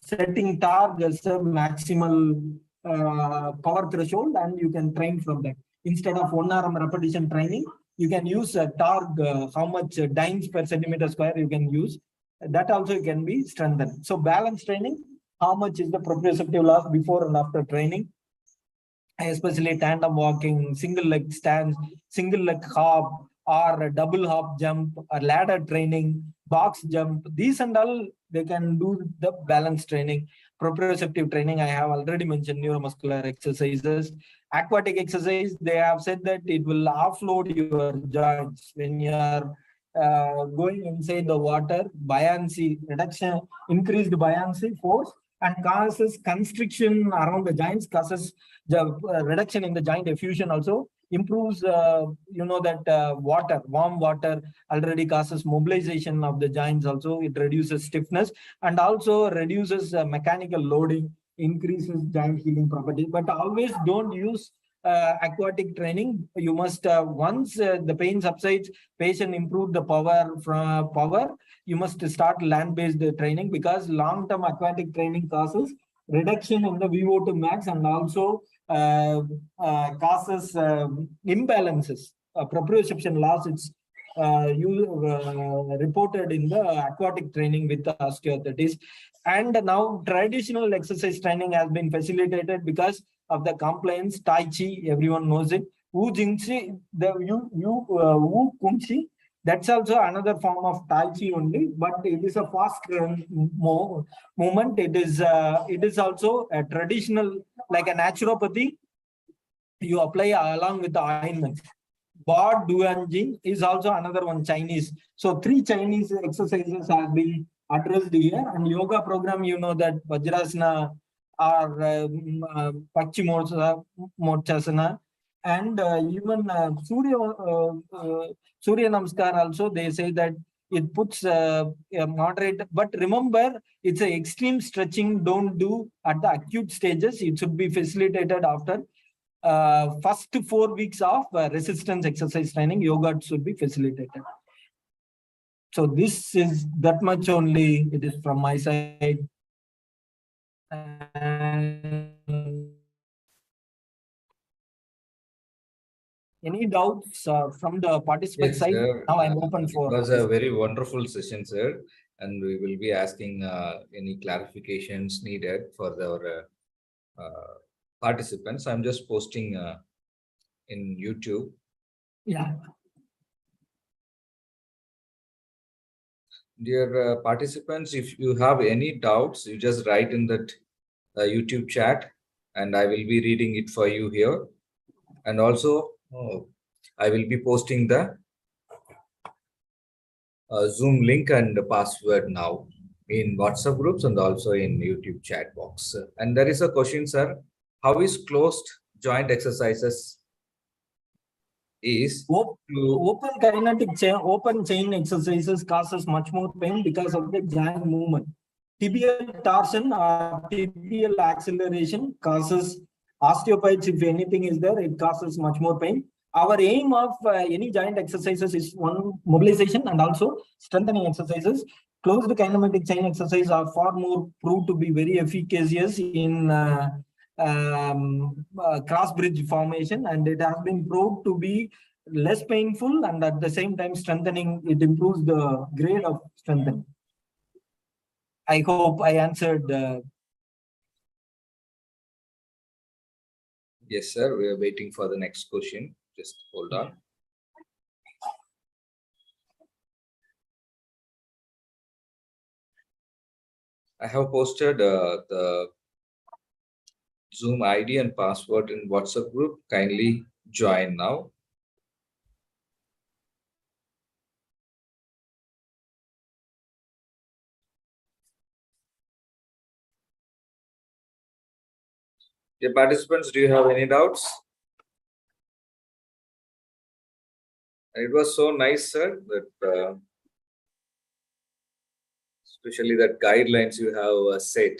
Setting TARG as a maximal power threshold, and you can train from that. Instead of 1 arm repetition training, you can use a TARG, how much dynes per centimeter square you can use. That also can be strengthened. So balance training, how much is the proprioceptive loss before and after training, especially tandem walking, single leg stands, single leg hop, or a double hop jump, or ladder training, box jump. These and all, they can do the balance training. Proprioceptive training, I have already mentioned neuromuscular exercises. Aquatic exercise, they have said that it will offload your joints when you are going inside the water. Buoyancy reduction, increased buoyancy force, and causes constriction around the joints, causes the reduction in the joint effusion, also improves warm water already causes mobilization of the joints, also it reduces stiffness and also reduces mechanical loading, increases joint healing properties. But always don't use aquatic training. You must once the pain subsides, patient improve the power, you must start land-based training, because long-term aquatic training causes reduction in the VO2 max and also causes imbalances, proprioception loss. It's reported in the aquatic training with the osteoarthritis. And now traditional exercise training has been facilitated because of the compliance. Tai Chi, everyone knows it. Wu Jingxi, Wu Kunchi, that's also another form of Tai Chi only, but it is a fast movement. It is also a traditional, like a naturopathy. You apply along with the ointment. Bod Duanjing is also another one, Chinese. So 3 Chinese exercises have been addressed here. And yoga program, that Vajrasana or Paschimottanasana, and even Surya Namaskar also, they say that it puts a moderate, but remember, it's an extreme stretching. Don't do at the acute stages. It should be facilitated after first 4 weeks of resistance exercise training. Yoga should be facilitated. So this is that much only. It is from my side. Any doubts from the participant side? Sir. Now I'm open for. It was a very wonderful session, sir. And we will be asking any clarifications needed for our participants. I'm just posting in YouTube. Yeah. Dear participants, if you have any doubts, you just write in that YouTube chat, and I will be reading it for you here. And also, I will be posting the Zoom link and password now in WhatsApp groups and also in YouTube chat box. And there is a question, sir. How is closed joint exercises is Open kinetic chain, open chain exercises causes much more pain because of the joint movement. Tibial torsion or tibial acceleration causes osteophytes. If anything is there, it causes much more pain. Our aim of any joint exercises is one, mobilization and also strengthening exercises. Closed kinematic chain exercises are far more proved to be very efficacious in cross bridge formation, and it has been proved to be less painful and at the same time strengthening. It improves the grade of strengthening. I hope I answered. Yes, sir. We are waiting for the next question. Just hold on. I have posted the Zoom ID and password in WhatsApp group. Kindly join now. Dear participants, do you have any doubts? It was so nice, sir, that especially that guidelines you have set.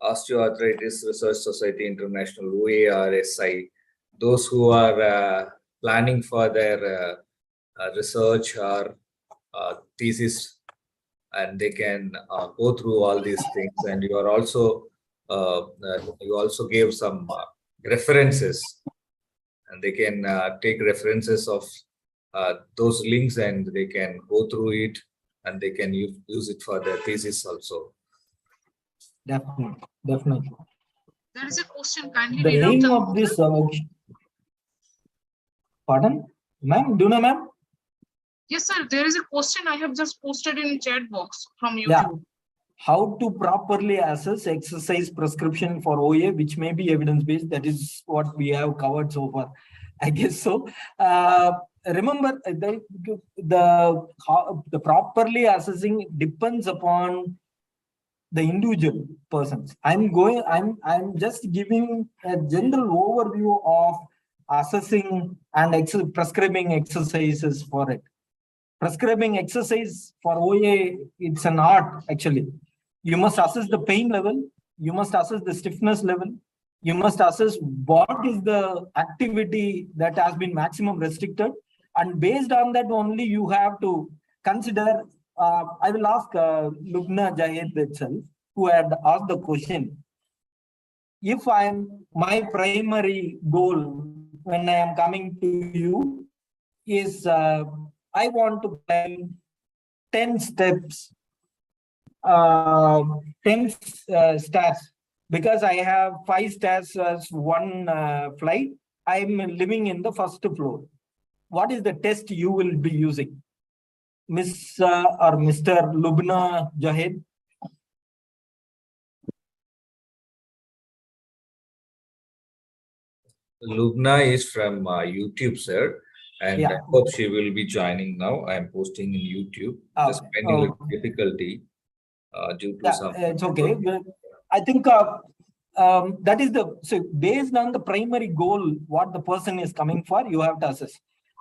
Osteoarthritis Research Society International, OARSI, those who are planning for their research or thesis, and they can go through all these things. And you are also you also gave some references, and they can take references of those links, and they can go through it, and they can use it for their thesis also. Definitely, definitely. There is a question. Kindly The read out aim the of this. Pardon, ma'am? Do you know, ma'am? Yes, sir. There is a question I have just posted in chat box from YouTube. Yeah. How to properly assess exercise prescription for OA, which may be evidence-based. That is what we have covered so far, I guess so. Remember, the properly assessing depends upon the individual persons. I'm just giving a general overview of assessing and prescribing exercises for it. Prescribing exercise for OA, it's an art actually. You must assess the pain level, you must assess the stiffness level, you must assess what is the activity that has been maximum restricted, and based on that only you have to consider. I will ask Lubna Jahid itself, who had asked the question. If my primary goal when I am coming to you is I want to climb 10 steps, 10 stairs, because I have 5 stairs as one flight. I'm living in the first floor. What is the test you will be using? Miss or Mr. Lubna Jahid? Lubna is from YouTube, sir, and Yeah. I hope she will be joining now. I am posting in YouTube. Just finding a difficulty due to some. It's okay. I think that is so based on the primary goal, what the person is coming for, you have to assess.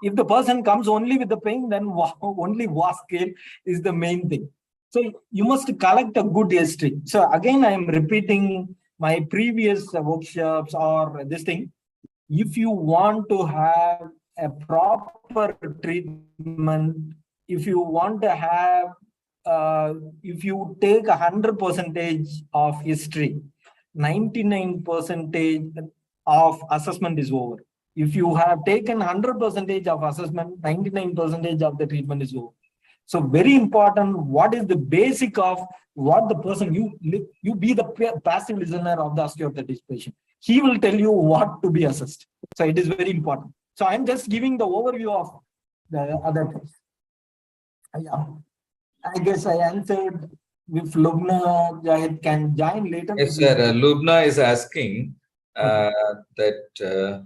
If the person comes only with the pain, then only VAS scale is the main thing. So you must collect a good history. So again, I am repeating my previous workshops or this thing. If you want to have a proper treatment, if you want to have, if you take 100% of history, 99% of assessment is over. If you have taken 100% of assessment, 99% of the treatment is over. So very important, what is the basic of what the person, you be the passive listener of the osteoarthritis patient. He will tell you what to be assessed. So it is very important. So I'm just giving the overview of the other things. Yeah. I guess I answered. If Lubna Jahid can join later. Yes, sir. Lubna is asking, that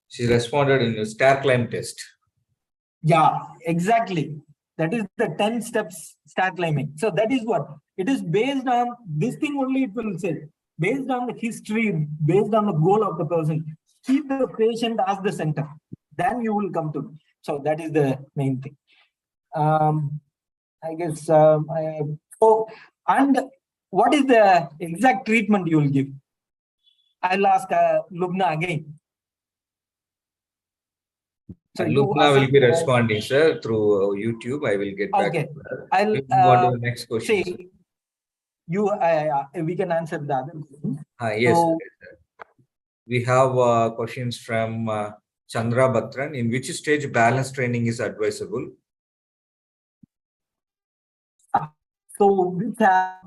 she responded in a stair climb test. Yeah, exactly. That is the 10 steps stair climbing. So that is what it is based on. This thing only it will say based on the history, based on the goal of the person. Keep the patient as the center. Then you will come to. So that is the main thing. I guess. So, and what is the exact treatment you will give? I'll ask Lubna again. So Lubna will be responding, sir, through YouTube. I will get back. Okay. To her. I'll move on to the next question. See, you, we can answer the other question. Yes. So, we have questions from Chandra Batran. In which stage balance training is advisable? So we have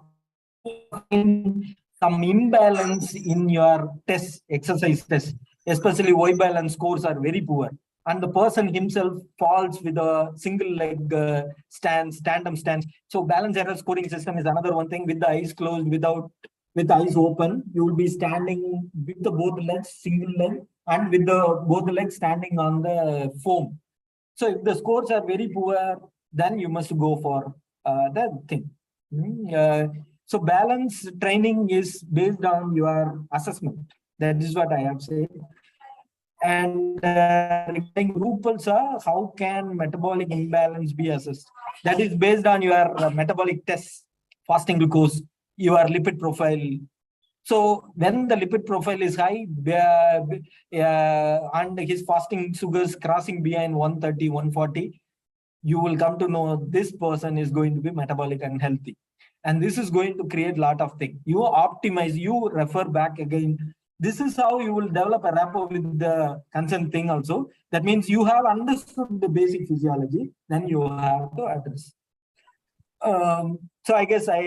some imbalance in your test, exercise test, especially Y balance scores are very poor. And the person himself falls with a single leg stance, tandem stance. So balance error scoring system is another one thing. With the eyes closed, with eyes open, you will be standing with the both legs, single leg, and with the both legs standing on the foam. So if the scores are very poor, then you must go for that thing. So balance training is based on your assessment. That is what I have said. And regarding Rupalsa, how can metabolic imbalance be assessed? That is based on your metabolic tests, fasting glucose, your lipid profile. So when the lipid profile is high and his fasting sugars crossing behind 130, 140, you will come to know this person is going to be metabolic unhealthy. And this is going to create a lot of things. You optimize, you refer back again. This is how you will develop a rapport with the concerned thing also. That means you have understood the basic physiology, then you have to address. So I guess I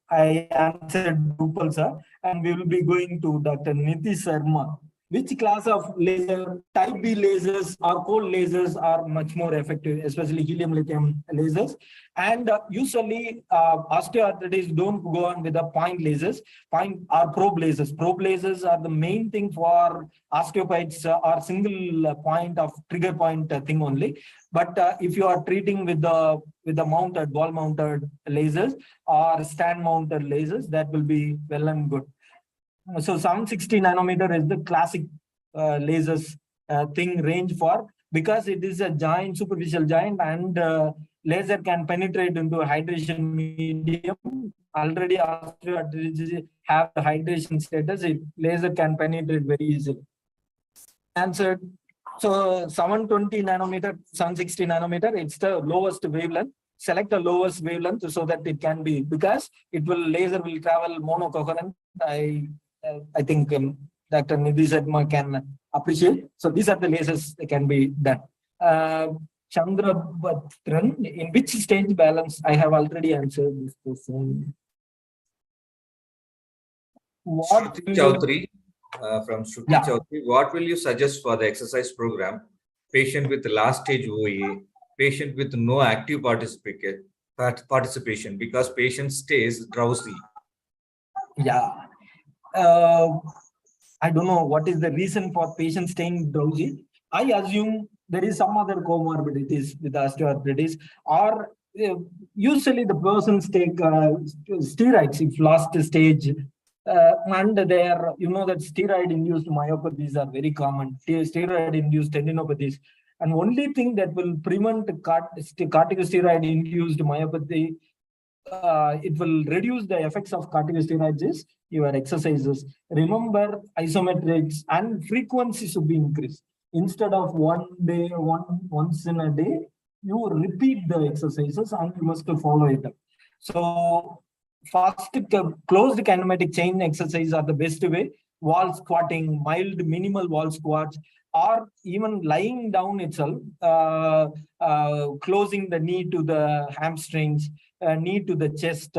answered Rupal sir, and we will be going to Dr. Nitish Sharma. Which class of laser, type B lasers or cold lasers are much more effective, especially helium-lithium lasers? And usually osteoarthritis don't go on with the point lasers, point or probe lasers. Probe lasers are the main thing for osteopathies or single point of trigger point thing only. But if you are treating with the mounted, wall-mounted lasers or stand-mounted lasers, that will be well and good. So 760 nanometer is the classic lasers thing range for, because it is a giant, superficial giant, and laser can penetrate into a hydration medium. Already osteoarthritis have the hydration status. Laser can penetrate very easily. Answered. So 720 nanometer, 760 nanometer, it's the lowest wavelength. Select the lowest wavelength so that it can be, because laser will travel monocoherent. I think Dr. Nidhi Sharma can appreciate. So these are the lasers that can be done. Chandra Batran, in which stage balance? I have already answered this question. Shruti Chaudhary from Shruti Chaudhary, what will you suggest for the exercise program? Patient with last stage OA, patient with no active participation because patient stays drowsy. Yeah. I don't know what is the reason for patients staying drowsy. I assume there is some other comorbidities with osteoarthritis, or usually the persons take steroids if last stage, and they are, that steroid-induced myopathies are very common, steroid-induced tendinopathies. And only thing that will prevent corticosteroid-induced myopathy, it will reduce the effects of corticosteroids is your exercises. Remember, isometrics and frequency should be increased. Instead of once in a day, you repeat the exercises and you must follow it up. So fast closed kinematic chain exercises are the best way. Wall squatting, mild minimal wall squats, or even lying down itself, closing the knee to the hamstrings, knee to the chest.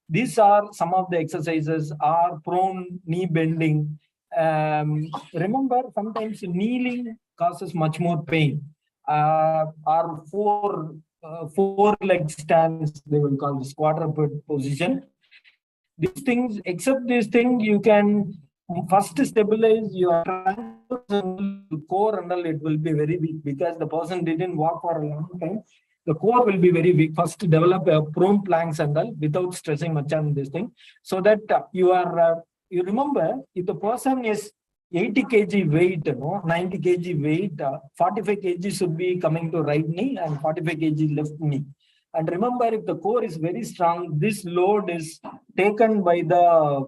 These are some of the exercises. Are prone knee bending. Remember, sometimes kneeling causes much more pain. Our four leg stance, they will call this quadruped position. These things, except this thing, you can first stabilize your core and all, it will be very weak because the person didn't walk for a long time. The core will be very weak. First, develop a prone planks and all without stressing much on this thing, so that you remember, if the person is 80 kg weight, 90 kg weight, 45 kg should be coming to right knee and 45 kg left knee. And remember, if the core is very strong, this load is taken by the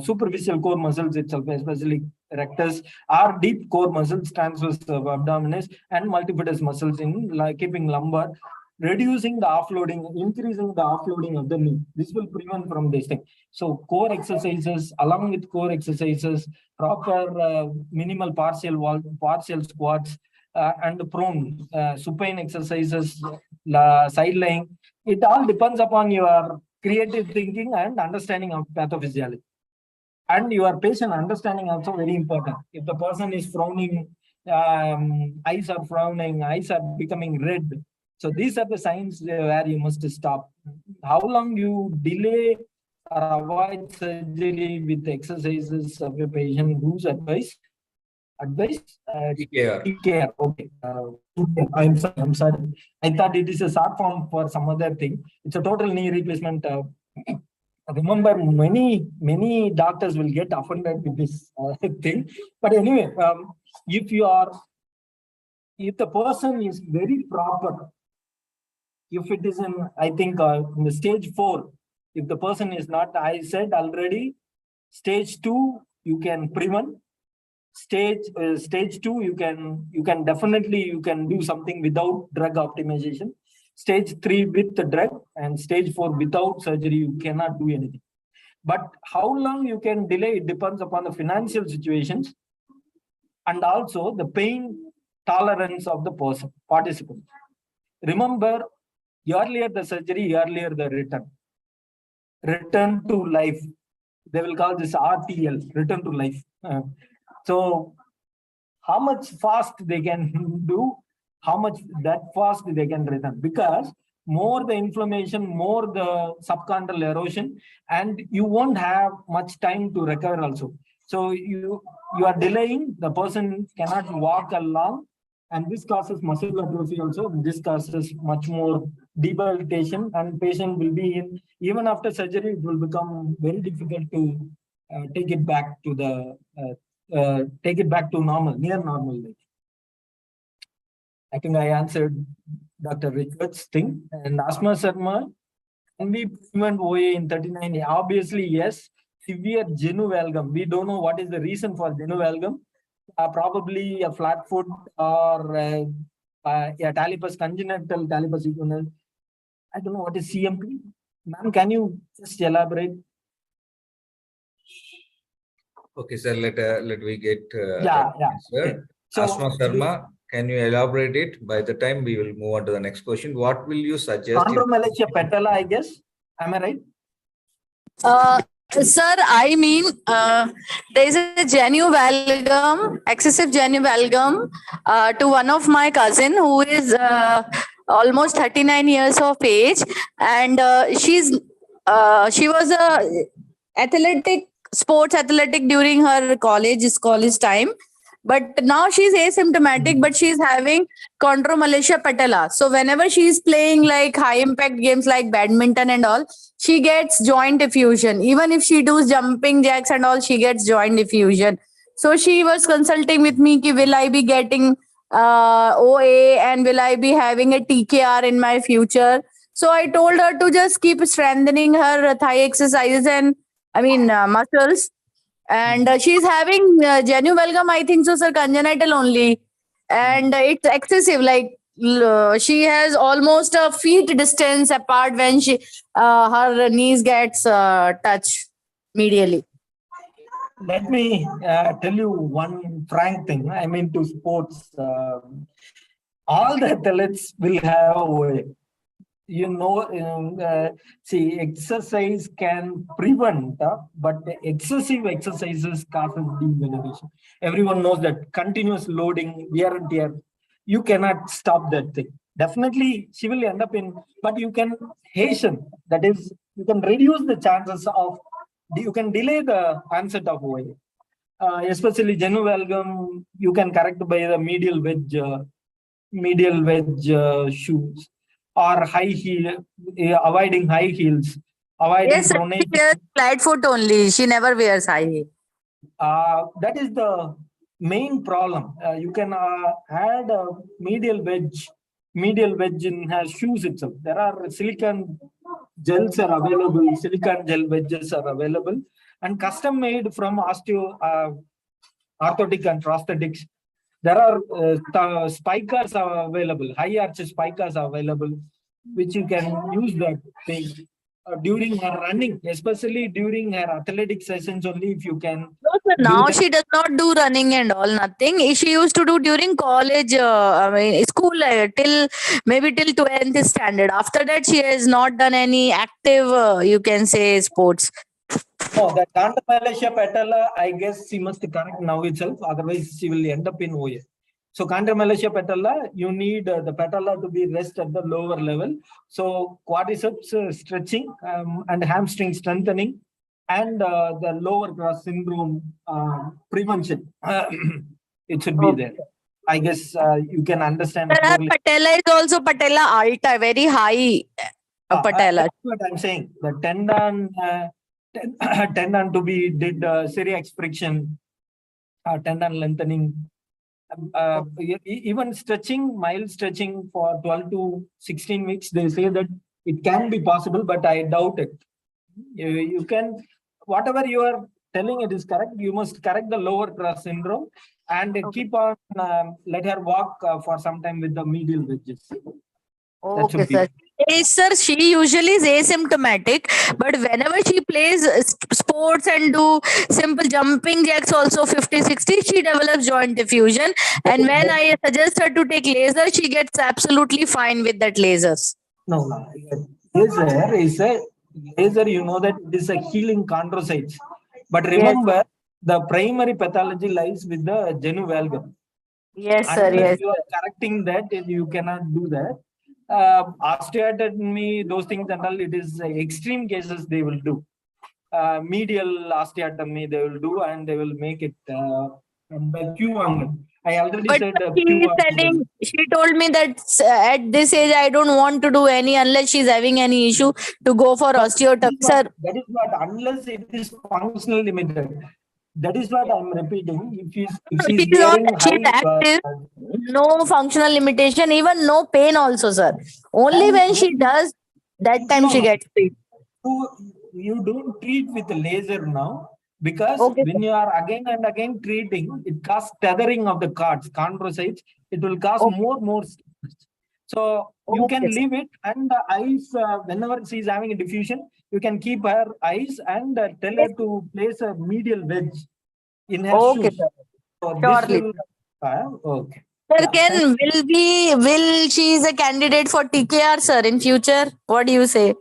superficial core muscles itself, especially rectus, or deep core muscles, transverse abdominis, and multifidus muscles in keeping lumbar, reducing the offloading, increasing the offloading of the knee. This will prevent from this thing. So core exercises, along with core exercises, proper minimal partial squats, and prone, supine exercises, side lying. It all depends upon your creative thinking and understanding of pathophysiology. And your patient understanding also very important. If the person is frowning, eyes are frowning, eyes are becoming red. So these are the signs where you must stop. How long you delay or avoid surgery with exercises of your patient? Whose advice? TKR. Okay. I'm sorry. I thought it is a short form for some other thing. It's a total knee replacement. Remember, many doctors will get offended with this thing. But anyway, if the person is very proper, if it is in, I think, in the stage 4, if the person is not, I said already, stage 2 you can prevent. Stage 2 you can definitely do something without drug optimization. Stage 3 with the drug, and stage 4 without surgery, you cannot do anything. But how long you can delay, it depends upon the financial situations and also the pain tolerance of the participant. Remember, earlier the surgery, earlier the return to life. They will call this RTL, return to life. So how much fast they can do, how much that fast they can return, because more the inflammation, more the subchondral erosion, and you won't have much time to recover also. So you are delaying, the person cannot walk along, and this causes muscle atrophy also. This causes much more debilitation, and patient will be in, even after surgery, it will become very difficult to take it back to normal, near normal life. I think I answered Dr. Richard's thing. And Asma Sharma, can we prevent OA in 39? Obviously, yes. Severe genu valgum. We don't know what is the reason for genu valgum. Probably a flat foot or a talipes, congenital talipes equivalent. I don't know what is CMP. Ma'am, can you just elaborate? Okay, sir. Let we get yeah. Okay. So, Asma Sharma, can you elaborate it? By the time we will move on to the next question, what will you suggest? Chondromalacia patella, I guess. Am I right? Sir, I mean, there is a genu valgum, excessive genu valgum, to one of my cousin who is almost 39 years of age, and she was a sports athletic during her college time. But now she's asymptomatic, but she's having chondromalacia patella. So whenever she's playing like high impact games like badminton and all, she gets joint effusion. Even if she does jumping jacks and all, she gets joint effusion. So she was consulting with me, will I be getting OA and will I be having a TKR in my future? So I told her to just keep strengthening her thigh exercises and muscles. And she's having genu valgum, I think so, sir, congenital only. And it's excessive. Like she has almost a feet distance apart when her knees gets touched medially. Let me tell you one frank thing. I'm into sports. All the athletes will have OA. See, exercise can prevent, but excessive exercises causes degeneration. Everyone knows that continuous loading, wear and tear, you cannot stop that thing. Definitely, she will end up in, but you can hasten. That is, you can reduce the chances of, you can delay the onset of OA. especially genu valgum, you can correct by the medial wedge shoes or high heel, avoiding high heels, avoiding Yes, sir. She pronation. wears flat foot only. She never wears high heel. That is the main problem. You can add a medial wedge in her shoes itself. There are silicone gels are available, silicone gel wedges are available, and custom made from orthotic and prosthetics. There are spikers are available, high arch spikers are available, which you can use that thing during her running, especially during her athletic sessions only. If you can. No, sir, now she does not do running and all, nothing. She used to do during college, school, till 12th standard. After that, she has not done any active, you can say, sports. No, the Kanta Malaysia patella, I guess she must correct now itself. Otherwise, she will end up in OA. So, Kanta Malaysia patella, you need the patella to be rest at the lower level. So, quadriceps stretching and hamstring strengthening and the lower cross syndrome prevention. It should be there. I guess you can understand. Her patella is also patella alta, very high patella. That's what I'm saying. The tendon to be did celiac friction, tendon lengthening, even stretching, mild stretching for 12 to 16 weeks. They say that it can be possible, but I doubt it. You can, whatever you are telling it is correct. You must correct the lower cross syndrome and keep on, let her walk for some time with the medial wedges. Okay, sir. Yes, sir, she usually is asymptomatic, but whenever she plays sports and do simple jumping jacks also 50-60, she develops joint diffusion. And when I suggest her to take laser, she gets absolutely fine with that lasers. No. Laser is a laser, you know that it is a healing chondrocytes. But remember, the primary pathology lies with the genu valgum. Yes, sir. Yes. You are correcting that, you cannot do that. Osteotomy, those things and all, it is extreme cases they will do. Medial osteotomy they will do, and they will make it by Q angle. I already said. She told me that at this age I don't want to do any unless she's having any issue to go for osteotomy. Sir, that is what, unless it is functional limited. That is what I'm repeating. If she's wearing active, no functional limitation, even no pain also, sir. Only when she does, that time she gets pain. You don't treat with laser now, because when you are again and again treating, it causes tethering of the cords, chondrocytes. It will cause more stiffness. So you can leave it, and the eyes, whenever she is having a diffusion, you can keep her eyes and tell her to place a medial wedge in her shoes. So surely. Okay. Sir, will she is a candidate for TKR, sir, in future? What do you say?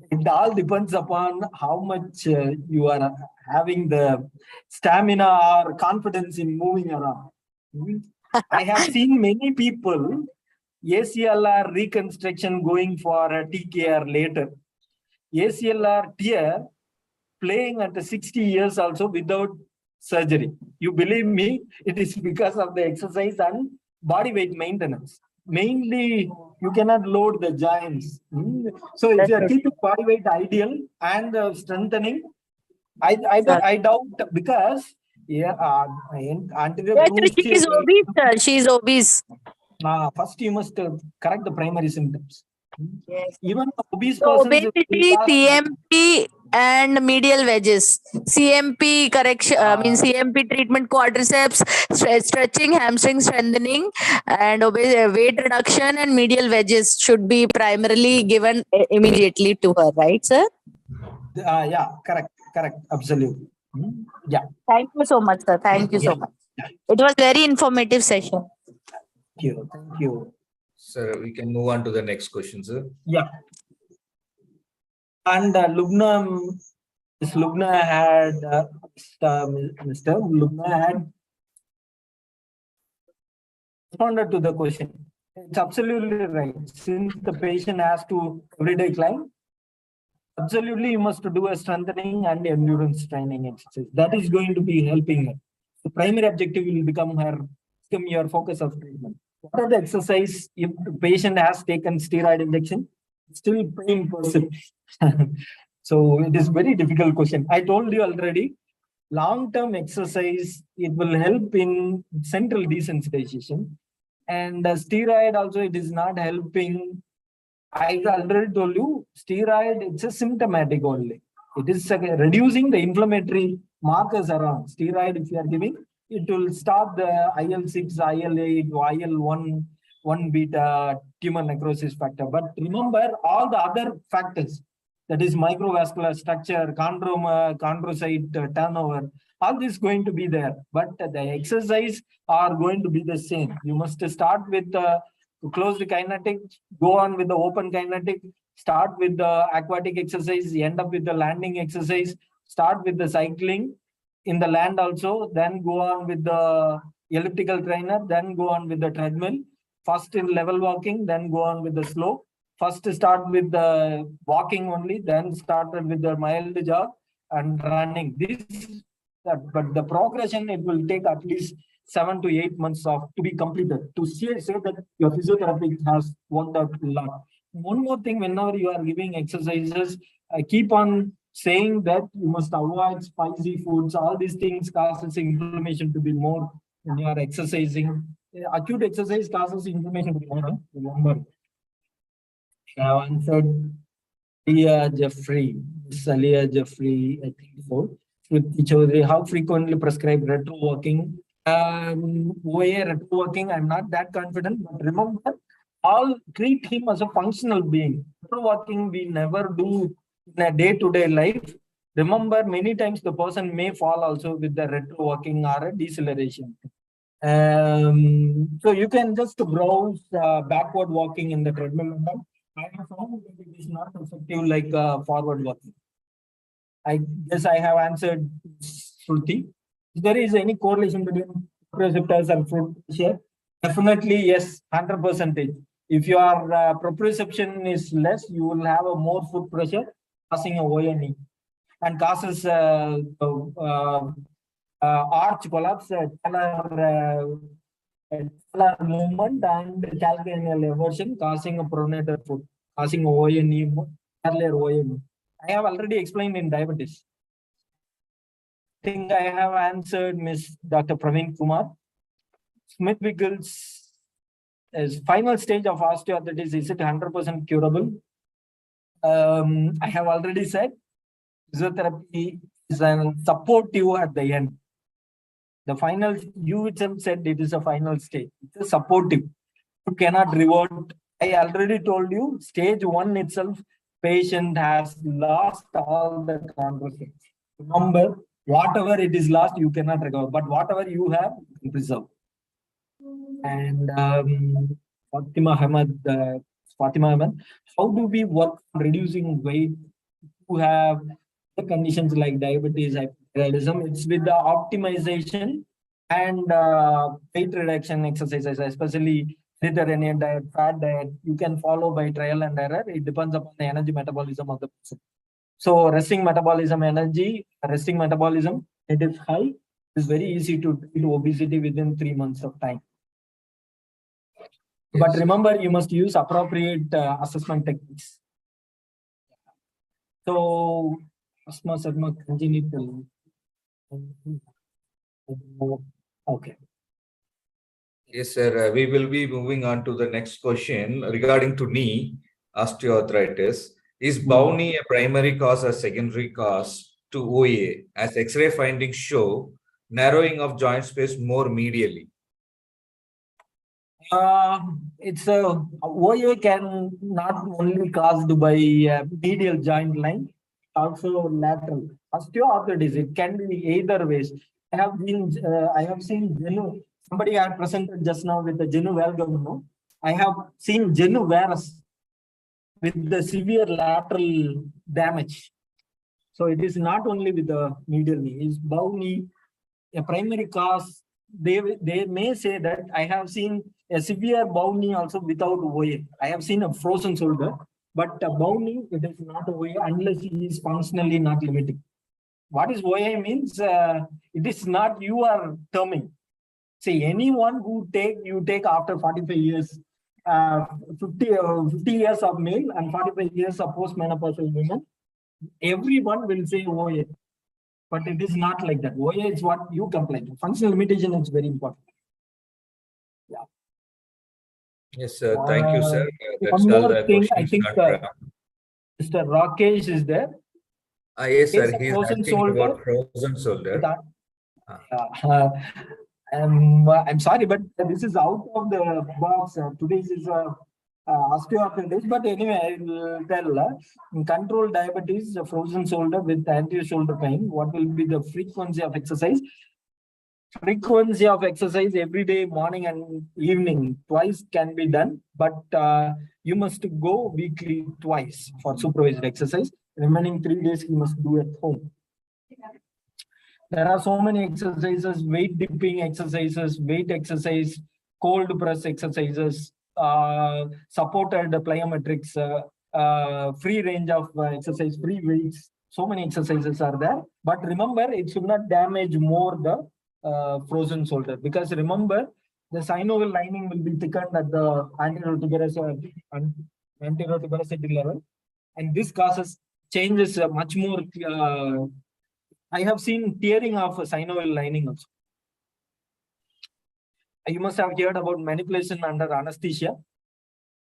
It all depends upon how much you are having the stamina or confidence in moving around. I have seen many people ACLR reconstruction going for a TKR later. ACLR tear playing at the 60 years also without surgery. You believe me, it is because of the exercise and body weight maintenance. Mainly, you cannot load the joints. So if you are keeping body weight ideal and strengthening, I doubt, because she is obese, sir. She is obese. First, you must correct the primary symptoms. Even obese persons, obesity, CMP and medial wedges. CMP correction, CMP treatment, quadriceps, stretching, hamstring strengthening, and weight reduction and medial wedges should be primarily given immediately to her, right, sir? Yeah, correct, absolutely. Yeah. Thank you so much, sir. Thank you so much. It was very informative session. Thank you. Sir, we can move on to the next question, sir. Yeah. And Lubna had, Mr. Lubna had responded to the question. It's absolutely right. Since the patient has to everyday climb, absolutely you must do a strengthening and endurance training exercise. That is going to be helping her. The primary objective will become your focus of treatment. What are the exercise if the patient has taken steroid injection? Still pain persists. So it is very difficult question. I told you already, long-term exercise, it will help in central desensitization. And steroid also, it is not helping. I already told you, steroid, it's a symptomatic only. It is reducing the inflammatory markers around. Steroid, if you are giving, it will stop the IL-6, IL-8, IL-1, 1 beta tumor necrosis factor. But remember all the other factors, that is microvascular structure, chondroma, chondrocyte turnover, all this going to be there. But the exercise are going to be the same. You must start with closed kinetic, go on with the open kinetic, start with the aquatic exercise, end up with the landing exercise, start with the cycling in the land also, then go on with the elliptical trainer, then go on with the treadmill, first in level walking, then go on with the slope. First start with the walking only, then started with the mild jog and running. But the progression, it will take at least 7 to 8 months to be completed, to say that your physiotherapy has worked out a lot. One more thing, whenever you are giving exercises, I keep on saying that you must avoid spicy foods. All these things causes inflammation to be more when you are exercising. Acute exercise causes inflammation to be more. Remember, I have answered Alia Jeffrey, I think so. Shruti Chaudhary, how frequently prescribe retro walking? OA retro walking, I'm not that confident, but remember, all treat him as a functional being. Retro walking we never do in a day-to-day life. Remember, many times the person may fall also with the retro walking or a deceleration. So you can just browse backward walking in the treadmill. I have found that it is not effective like forward walking. I guess I have answered Shruti. If there is any correlation between proprioceptors and foot pressure, definitely yes, 100%. If your proprioception is less, you will have a more foot pressure, causing a ONE and causes arch collapse, talar movement and calcaneal eversion, causing a pronator foot, causing ONE, earlier ONE. I have already explained in diabetes. I think I have answered Ms. Dr. Praveen Kumar. Smith-Wiggles is final stage of osteoarthritis. Is it 100% curable? I have already said physiotherapy is a supportive at the end. The final, you itself said it is a final stage. It's a supportive. You cannot revert. I already told you, stage 1 itself, patient has lost all the conversations. Remember, whatever it is lost, you cannot recover. But whatever you have, you can preserve. And Fatima Ahmed, how do we work on reducing weight to have the conditions like diabetes, hypothyroidism? It's with the optimization and weight reduction exercises, especially Mediterranean diet, fat diet. You can follow by trial and error. It depends upon the energy metabolism of the person. So resting metabolism, it is high. It's very easy to treat obesity within 3 months of time. Yes. But remember, you must use appropriate assessment techniques. So, asthma, congenital. Okay. Yes, sir. We will be moving on to the next question regarding to knee osteoarthritis. Is bow knee a primary cause or secondary cause to OA, as X-ray findings show narrowing of joint space more medially? It's OA can not only caused by medial joint line, also lateral. Osteoarthritis, it can be either ways. I have seen genu. Somebody had presented just now with the genu valgum. No? I have seen genu varus with the severe lateral damage. So it is not only with the medial knee. It's bow knee, a primary cause. They may say that I have seen a severe bow knee also without OA. I have seen a frozen shoulder. But bounding, it is not OA unless he is functionally not limiting. What is OA means? It is not you are terming. See, anyone who you take after 45 years, 50 years of male and 45 years of postmenopausal women, everyone will say OA. But it is not like that. OA is what you complain. Functional limitation is very important. Yeah. Yes, sir. Thank you, sir. That's One all more the thing, I questions. think Mr. Rakesh is there. Yes, sir. Case of He's frozen asking shoulder. about frozen shoulder. I'm sorry, but this is out of the box. Today's is osteoarthritis, but anyway, I will tell. In controlled diabetes, frozen shoulder with anterior shoulder pain, what will be the frequency of exercise? Frequency of exercise every day, morning and evening, twice can be done, but you must go weekly twice for supervised exercise. Remaining 3 days you must do at home. There are so many exercises: weight dipping exercises, weight exercise, cold press exercises, supported plyometrics, free range of exercise, free weights. So many exercises are there. But remember, it should not damage more the frozen shoulder, because remember, the synovial lining will be thickened at the anterior tuberosity level, and this causes changes much more. I have seen tearing of a synovial lining also. You must have heard about manipulation under anesthesia.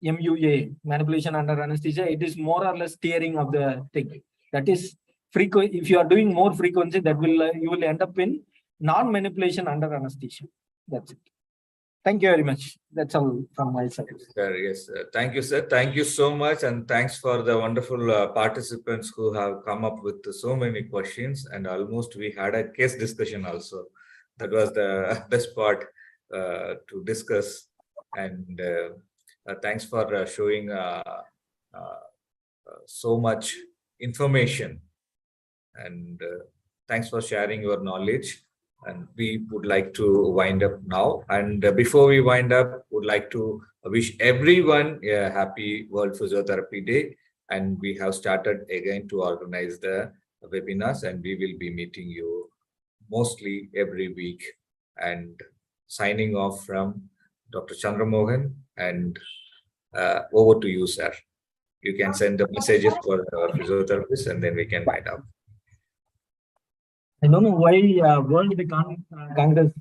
MUA, manipulation under anesthesia. It is more or less tearing of the thing. That is frequent. If you are doing more frequency, that will you will end up in non-manipulation under anesthesia. That's it. Thank you very much. That's all from my side. Sir, yes, thank you, sir. Thank you so much, and thanks for the wonderful participants who have come up with so many questions. And almost we had a case discussion also. That was the best part to discuss. And thanks for showing so much information. And thanks for sharing your knowledge. And we would like to wind up now. And before we wind up, would like to wish everyone a happy World Physiotherapy Day. And we have started again to organize the webinars, and we will be meeting you mostly every week. And signing off from Dr. Chandramohan, and over to you, sir. You can send the messages for physiotherapists, and then we can wind up. I don't know why World Congress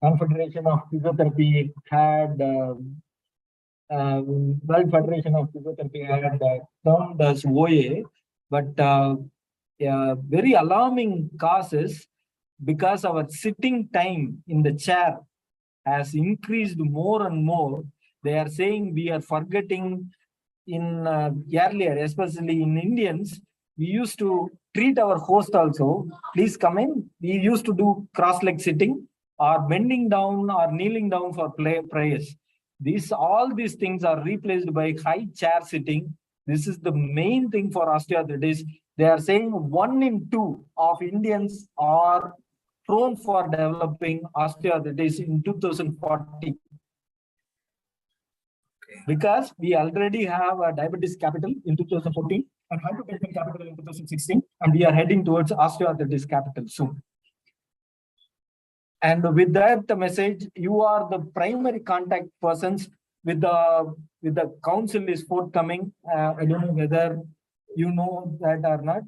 Confederation of Physiotherapy had World Federation of Physiotherapy had termed as OA, but very alarming causes, because our sitting time in the chair has increased more and more. They are saying we are forgetting in earlier, especially in Indians, we used to treat our host also. Please come in. We used to do cross-leg sitting or bending down or kneeling down for prayers. All these things are replaced by high chair sitting. This is the main thing for osteoarthritis. They are saying 1 in 2 of Indians are prone for developing osteoarthritis in 2040. Because we already have a diabetes capital in 2014 and hypertension capital in 2016, and we are heading towards osteoarthritis capital soon. And with that message, you are the primary contact persons with the council is forthcoming. I don't know whether you know that or not.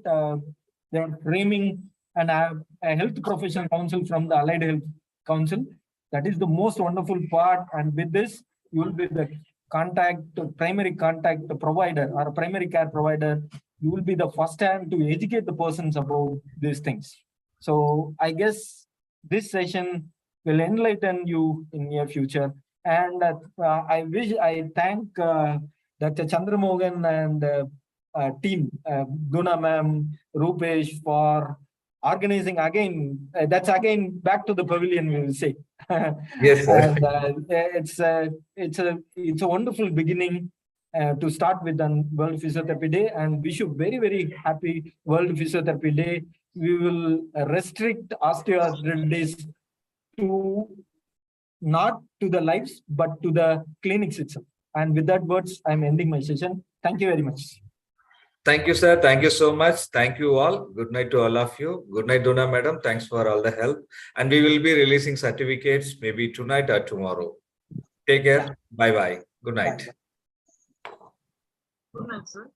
They are framing a health professional council from the Allied Health Council. That is the most wonderful part. And with this, you will be the primary contact provider or primary care provider. You will be the first hand to educate the persons about these things. So I guess this session will enlighten you in near future. And I thank Dr. Chandramohan and team, Guna ma'am, Rupesh, for organizing again. That's again back to the pavilion, we will say. Yes, sir. And it's a wonderful beginning to start with on World Physiotherapy Day, and wish you very, very happy World Physiotherapy Day. We will restrict osteoarthritis to not to the lives, but to the clinics itself. And with that words, I'm ending my session. Thank you very much. Thank you, sir. Thank you so much. Thank you all. Good night to all of you. Good night, Dona madam. Thanks for all the help. And we will be releasing certificates maybe tonight or tomorrow. Take care. Bye-bye. Good night. Bye. Good night, sir.